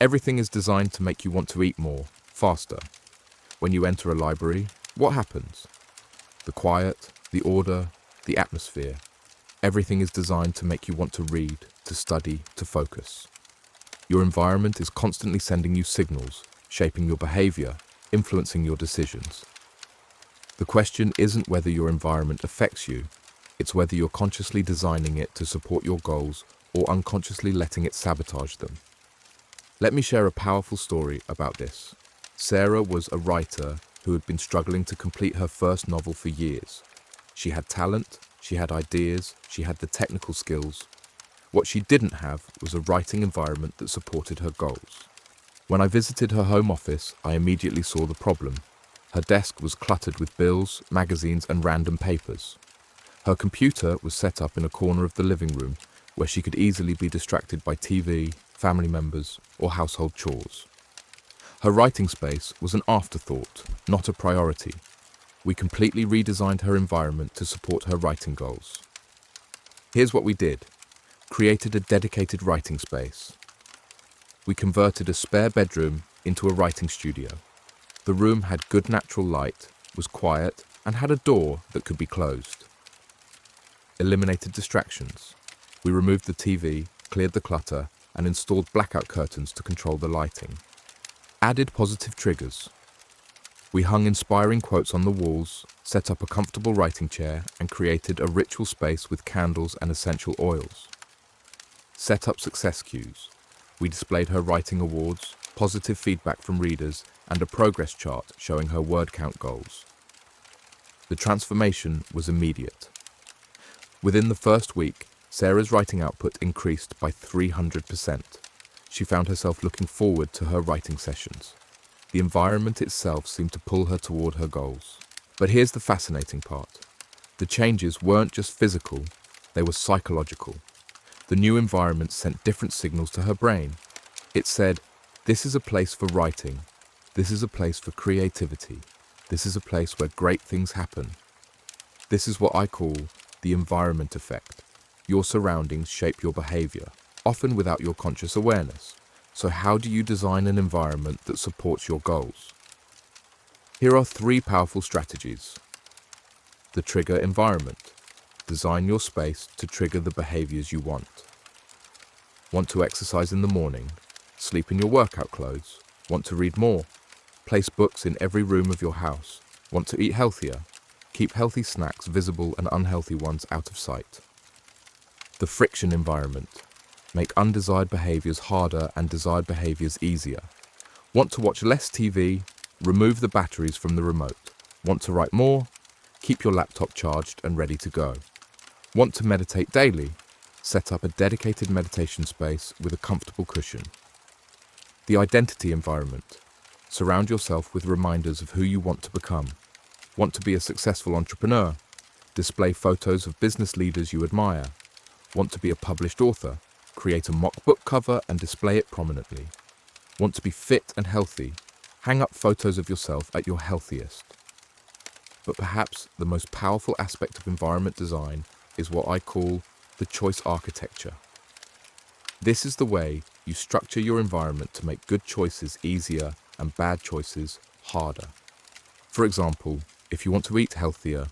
Everything is designed to make you want to eat more, faster. When you enter a library, what happens? The quiet, the order, the atmosphere. Everything is designed to make you want to read, to study, to focus. Your environment is constantly sending you signals, shaping your behavior, influencing your decisions. The question isn't whether your environment affects you, it's whether you're consciously designing it to support your goals or unconsciously letting it sabotage them. Let me share a powerful story about this. Sarah was a writer who had been struggling to complete her first novel for years. She had talent, she had ideas, she had the technical skills. What she didn't have was a writing environment that supported her goals. When I visited her home office, I immediately saw the problem. Her desk was cluttered with bills, magazines, and random papers. Her computer was set up in a corner of the living room where she could easily be distracted by TV, family members, or household chores. Her writing space was an afterthought, not a priority. We completely redesigned her environment to support her writing goals. Here's what we did. Created a dedicated writing space. We converted a spare bedroom into a writing studio. The room had good natural light, was quiet, and had a door that could be closed. Eliminated distractions. We removed the TV, cleared the clutter, and installed blackout curtains to control the lighting. Added positive triggers. We hung inspiring quotes on the walls, set up a comfortable writing chair, and created a ritual space with candles and essential oils. Set up success cues. We displayed her writing awards, positive feedback from readers, and a progress chart showing her word count goals. The transformation was immediate. Within the first week, Sarah's writing output increased by 300%. She found herself looking forward to her writing sessions. The environment itself seemed to pull her toward her goals. But here's the fascinating part. The changes weren't just physical, they were psychological. The new environment sent different signals to her brain. It said, this is a place for writing. This is a place for creativity. This is a place where great things happen. This is what I call the environment effect. Your surroundings shape your behavior, often without your conscious awareness. So how do you design an environment that supports your goals? Here are 3 powerful strategies. The trigger environment. Design your space to trigger the behaviors you want. Want to exercise in the morning? Sleep in your workout clothes? Want to read more? Place books in every room of your house. Want to eat healthier? Keep healthy snacks visible and unhealthy ones out of sight. The friction environment. Make undesired behaviors harder and desired behaviors easier. Want to watch less TV? Remove the batteries from the remote. Want to write more? Keep your laptop charged and ready to go. Want to meditate daily? Set up a dedicated meditation space with a comfortable cushion. The identity environment. Surround yourself with reminders of who you want to become. Want to be a successful entrepreneur? Display photos of business leaders you admire. Want to be a published author? Create a mock book cover and display it prominently. Want to be fit and healthy? Hang up photos of yourself at your healthiest. But perhaps the most powerful aspect of environment design is what I call the choice architecture. This is the way you structure your environment to make good choices easier and bad choices harder. For example, if you want to eat healthier,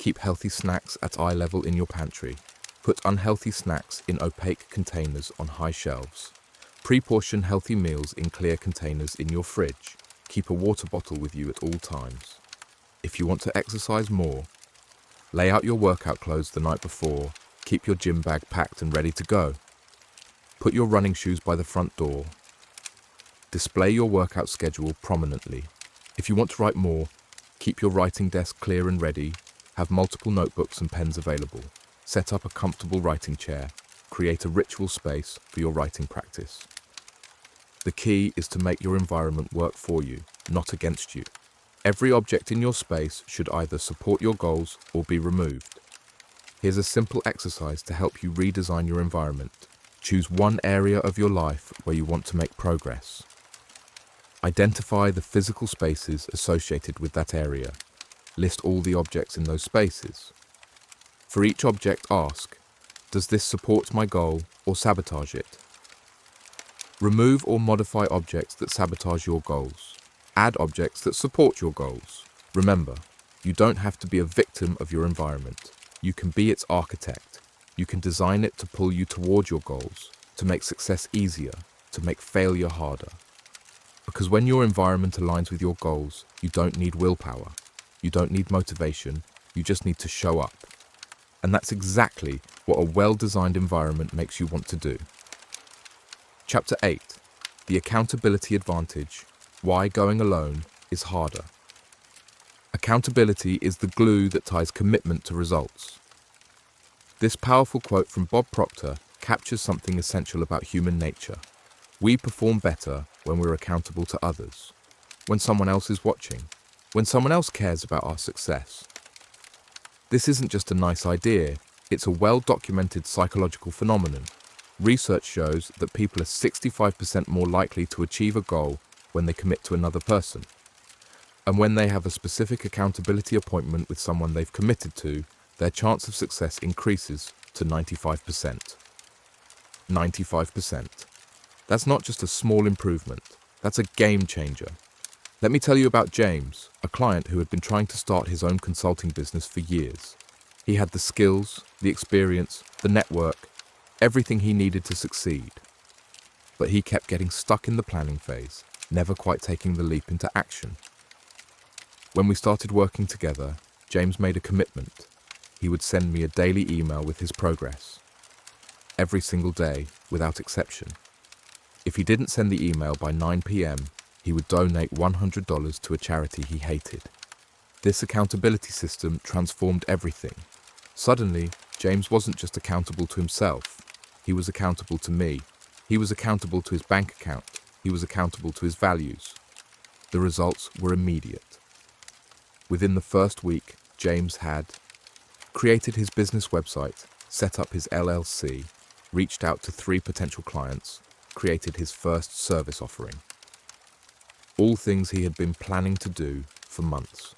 Keep healthy snacks at eye level in your pantry. Put unhealthy snacks in opaque containers on high shelves. Pre-portion healthy meals in clear containers in your fridge. Keep a water bottle with you at all times. If you want to exercise more, lay out your workout clothes the night before. Keep your gym bag packed and ready to go. Put your running shoes by the front door. Display your workout schedule prominently. If you want to write more, keep your writing desk clear and ready. Have multiple notebooks and pens available. Set up a comfortable writing chair. Create a ritual space for your writing practice. The key is to make your environment work for you, not against you. Every object in your space should either support your goals or be removed. Here's a simple exercise to help you redesign your environment. Choose one area of your life where you want to make progress. Identify the physical spaces associated with that area. List all the objects in those spaces. For each object, ask, does this support my goal or sabotage it? Remove or modify objects that sabotage your goals. Add objects that support your goals. Remember, you don't have to be a victim of your environment. You can be its architect. You can design it to pull you toward your goals, to make success easier, to make failure harder. Because when your environment aligns with your goals, you don't need willpower. You don't need motivation. You just need to show up. And that's exactly what a well-designed environment makes you want to do. Chapter 8. The Accountability Advantage. Why going alone is harder. Accountability is the glue that ties commitment to results. This powerful quote from Bob Proctor captures something essential about human nature. We perform better when we're accountable to others, when someone else is watching, when someone else cares about our success. This isn't just a nice idea, it's a well-documented psychological phenomenon. Research shows that people are 65% more likely to achieve a goal when they commit to another person. And when they have a specific accountability appointment with someone they've committed to, their chance of success increases to 95%. 95%. That's not just a small improvement, that's a game changer. Let me tell you about James, a client who had been trying to start his own consulting business for years. He had the skills, the experience, the network, everything he needed to succeed. But he kept getting stuck in the planning phase, never quite taking the leap into action. When we started working together, James made a commitment. He would send me a daily email with his progress. Every single day, without exception. If he didn't send the email by 9 p.m., he would donate $100 to a charity he hated. This accountability system transformed everything. Suddenly, James wasn't just accountable to himself. He was accountable to me. He was accountable to his bank account. He was accountable to his values. The results were immediate. Within the first week, James had created his business website, set up his LLC, reached out to 3 potential clients, created his first service offering. All things he had been planning to do for months.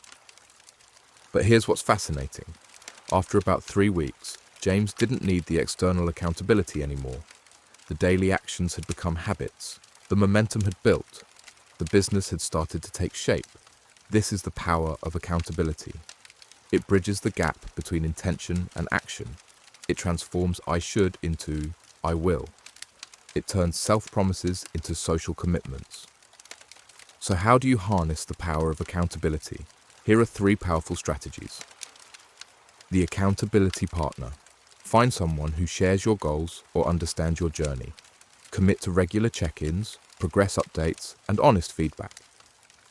But here's what's fascinating. After about 3 weeks, James didn't need the external accountability anymore. The daily actions had become habits. The momentum had built. The business had started to take shape. This is the power of accountability. It bridges the gap between intention and action. It transforms I should into I will. It turns self-promises into social commitments. So how do you harness the power of accountability? Here are 3 powerful strategies. The accountability partner. Find someone who shares your goals or understands your journey. Commit to regular check-ins, progress updates, and honest feedback.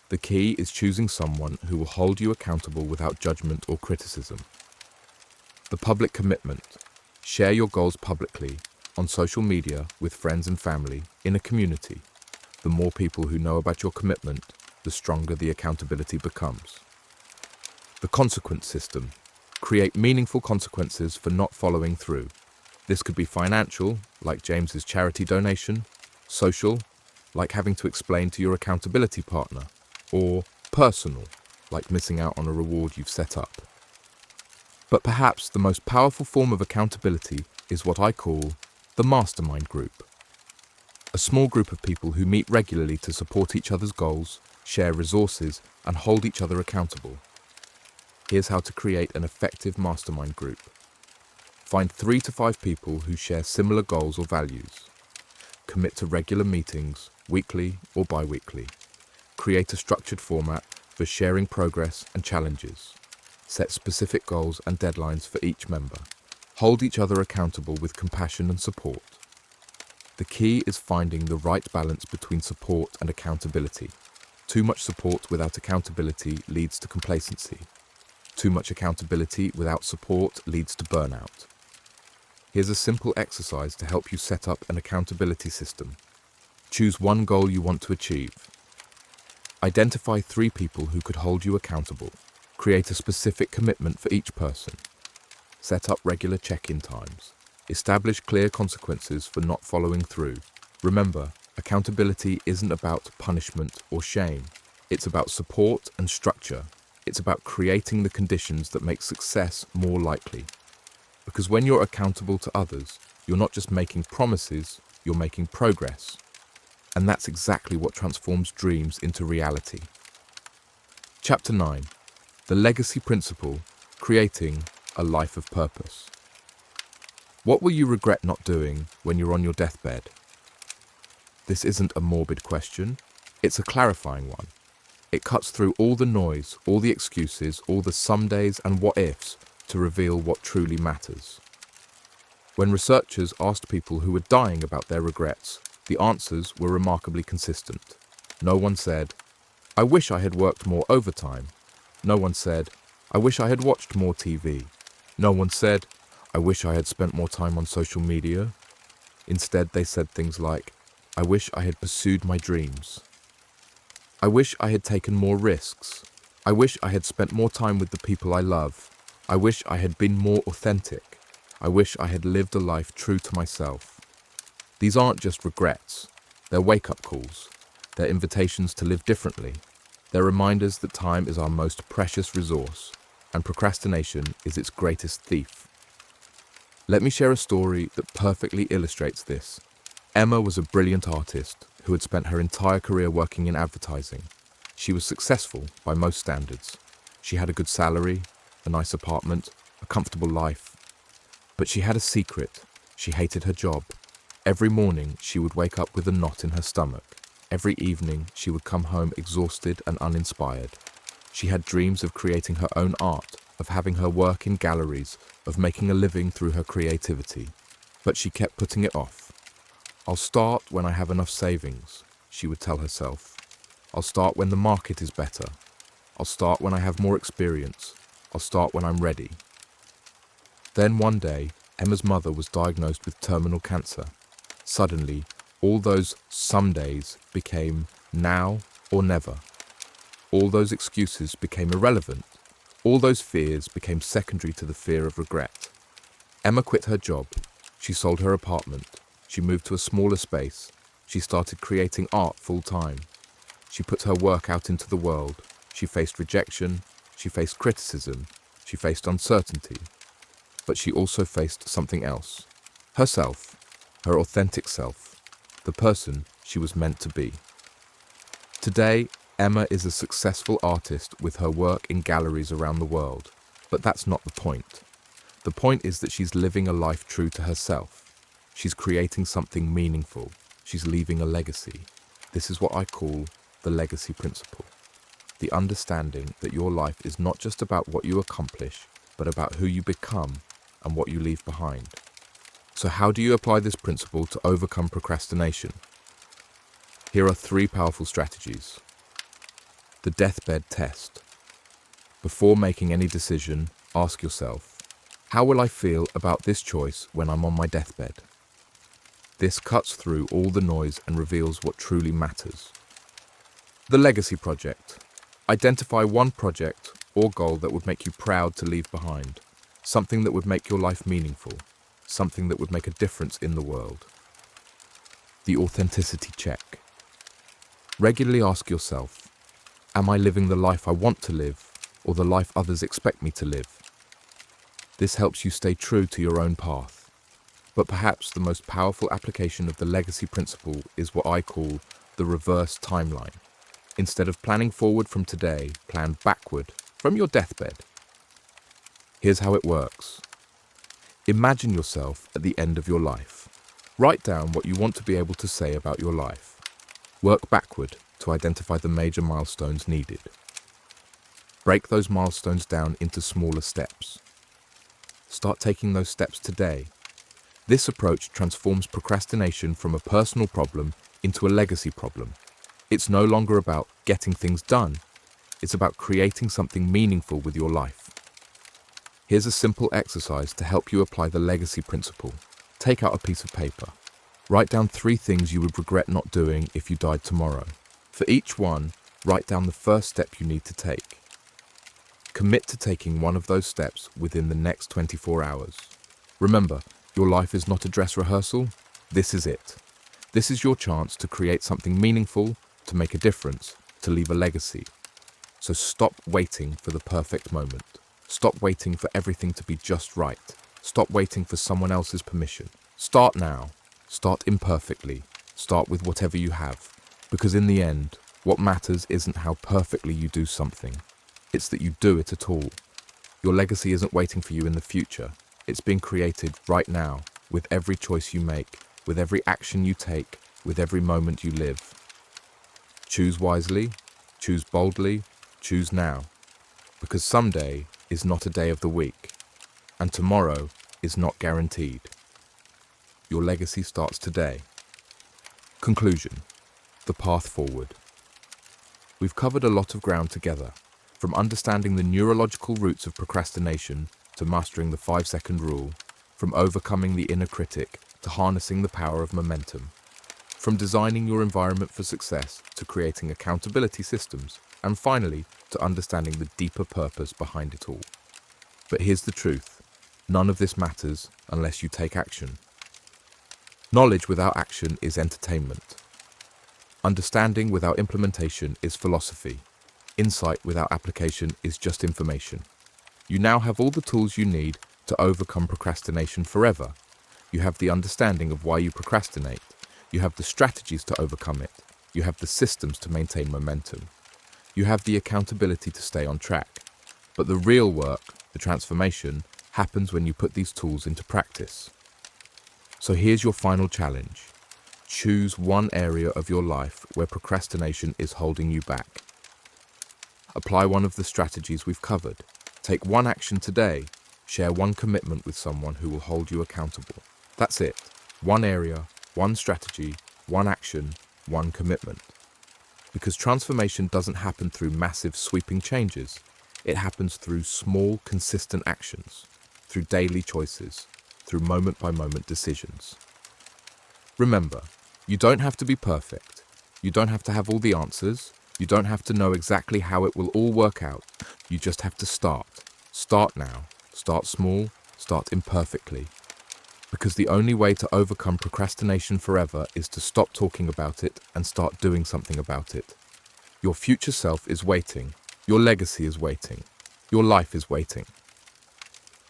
The key is choosing someone who will hold you accountable without judgment or criticism. The public commitment. Share your goals publicly, on social media, with friends and family, in a community. The more people who know about your commitment, the stronger the accountability becomes. The consequence system. Create meaningful consequences for not following through. This could be financial, like James's charity donation, social, like having to explain to your accountability partner, or personal, like missing out on a reward you've set up. But perhaps the most powerful form of accountability is what I call the mastermind group. A small group of people who meet regularly to support each other's goals, share resources, and hold each other accountable. Here's how to create an effective mastermind group. Find 3 to 5 people who share similar goals or values. Commit to regular meetings, weekly or bi-weekly. Create a structured format for sharing progress and challenges. Set specific goals and deadlines for each member. Hold each other accountable with compassion and support. The key is finding the right balance between support and accountability. Too much support without accountability leads to complacency. Too much accountability without support leads to burnout. Here's a simple exercise to help you set up an accountability system. Choose one goal you want to achieve. Identify 3 people who could hold you accountable. Create a specific commitment for each person. Set up regular check-in times. Establish clear consequences for not following through. Remember, accountability isn't about punishment or shame. It's about support and structure. It's about creating the conditions that make success more likely. Because when you're accountable to others, you're not just making promises, you're making progress. And that's exactly what transforms dreams into reality. Chapter 9. The Legacy Principle, Creating a Life of Purpose. What will you regret not doing when you're on your deathbed? This isn't a morbid question, it's a clarifying one. It cuts through all the noise, all the excuses, all the somedays and what-ifs to reveal what truly matters. When researchers asked people who were dying about their regrets, the answers were remarkably consistent. No one said, "I wish I had worked more overtime." No one said, "I wish I had watched more TV." No one said, "I wish I had spent more time on social media." Instead, they said things like, "I wish I had pursued my dreams." "I wish I had taken more risks." "I wish I had spent more time with the people I love." "I wish I had been more authentic." "I wish I had lived a life true to myself." These aren't just regrets. They're wake-up calls. They're invitations to live differently. They're reminders that time is our most precious resource, and procrastination is its greatest thief. Let me share a story that perfectly illustrates this. Emma was a brilliant artist who had spent her entire career working in advertising. She was successful by most standards. She had a good salary, a nice apartment, a comfortable life. But she had a secret. She hated her job. Every morning she would wake up with a knot in her stomach. Every evening she would come home exhausted and uninspired. She had dreams of creating her own art, of having her work in galleries, of making a living through her creativity. But she kept putting it off. "I'll start when I have enough savings," she would tell herself. "I'll start when the market is better. I'll start when I have more experience. I'll start when I'm ready." Then one day, Emma's mother was diagnosed with terminal cancer. Suddenly, all those some days became now or never. All those excuses became irrelevant. All those fears became secondary to the fear of regret. Emma quit her job. She sold her apartment. She moved to a smaller space. She started creating art full-time. She put her work out into the world. She faced rejection. She faced criticism. She faced uncertainty. But she also faced something else. Herself. Her authentic self. The person she was meant to be. Today, Emma is a successful artist with her work in galleries around the world. But that's not the point. The point is that she's living a life true to herself. She's creating something meaningful. She's leaving a legacy. This is what I call the legacy principle. The understanding that your life is not just about what you accomplish, but about who you become and what you leave behind. So how do you apply this principle to overcome procrastination? Here are 3 powerful strategies. The deathbed test. Before making any decision, ask yourself, how will I feel about this choice when I'm on my deathbed? This cuts through all the noise and reveals what truly matters. The legacy project. Identify one project or goal that would make you proud to leave behind. Something that would make your life meaningful. Something that would make a difference in the world. The authenticity check. Regularly ask yourself, am I living the life I want to live or the life others expect me to live? This helps you stay true to your own path. But perhaps the most powerful application of the legacy principle is what I call the reverse timeline. Instead of planning forward from today, plan backward from your deathbed. Here's how it works. Imagine yourself at the end of your life. Write down what you want to be able to say about your life. Work backward to identify the major milestones needed. Break those milestones down into smaller steps. Start taking those steps today. This approach transforms procrastination from a personal problem into a legacy problem. It's no longer about getting things done. It's about creating something meaningful with your life. Here's a simple exercise to help you apply the legacy principle. Take out a piece of paper. Write down 3 things you would regret not doing if you died tomorrow. For each one, write down the first step you need to take. Commit to taking one of those steps within the next 24 hours. Remember, your life is not a dress rehearsal. This is it. This is your chance to create something meaningful, to make a difference, to leave a legacy. So stop waiting for the perfect moment. Stop waiting for everything to be just right. Stop waiting for someone else's permission. Start now. Start imperfectly. Start with whatever you have. Because in the end, what matters isn't how perfectly you do something. It's that you do it at all. Your legacy isn't waiting for you in the future. It's being created right now, with every choice you make, with every action you take, with every moment you live. Choose wisely, choose boldly, choose now. Because someday is not a day of the week, and tomorrow is not guaranteed. Your legacy starts today. Conclusion: the path forward. We've covered a lot of ground together, from understanding the neurological roots of procrastination to mastering the 5-second rule, from overcoming the inner critic to harnessing the power of momentum, from designing your environment for success to creating accountability systems, and finally, to understanding the deeper purpose behind it all. But here's the truth: none of this matters unless you take action. Knowledge without action is entertainment. Understanding without implementation is philosophy. Insight without application is just information. You now have all the tools you need to overcome procrastination forever. You have the understanding of why you procrastinate. You have the strategies to overcome it. You have the systems to maintain momentum. You have the accountability to stay on track. But the real work, the transformation, happens when you put these tools into practice. So here's your final challenge. Choose one area of your life where procrastination is holding you back. Apply one of the strategies we've covered. Take one action today. Share one commitment with someone who will hold you accountable. That's it. One area, one strategy, one action, one commitment. Because transformation doesn't happen through massive sweeping changes. It happens through small, consistent actions, through daily choices, through moment-by-moment decisions. Remember, you don't have to be perfect. You don't have to have all the answers. You don't have to know exactly how it will all work out. You just have to start. Start now. Start small. Start imperfectly. Because the only way to overcome procrastination forever is to stop talking about it and start doing something about it. Your future self is waiting. Your legacy is waiting. Your life is waiting.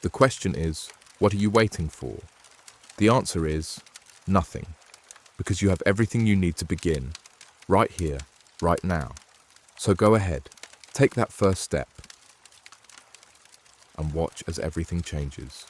The question is, what are you waiting for? The answer is nothing. Because you have everything you need to begin, right here, right now. So go ahead, take that first step, and watch as everything changes.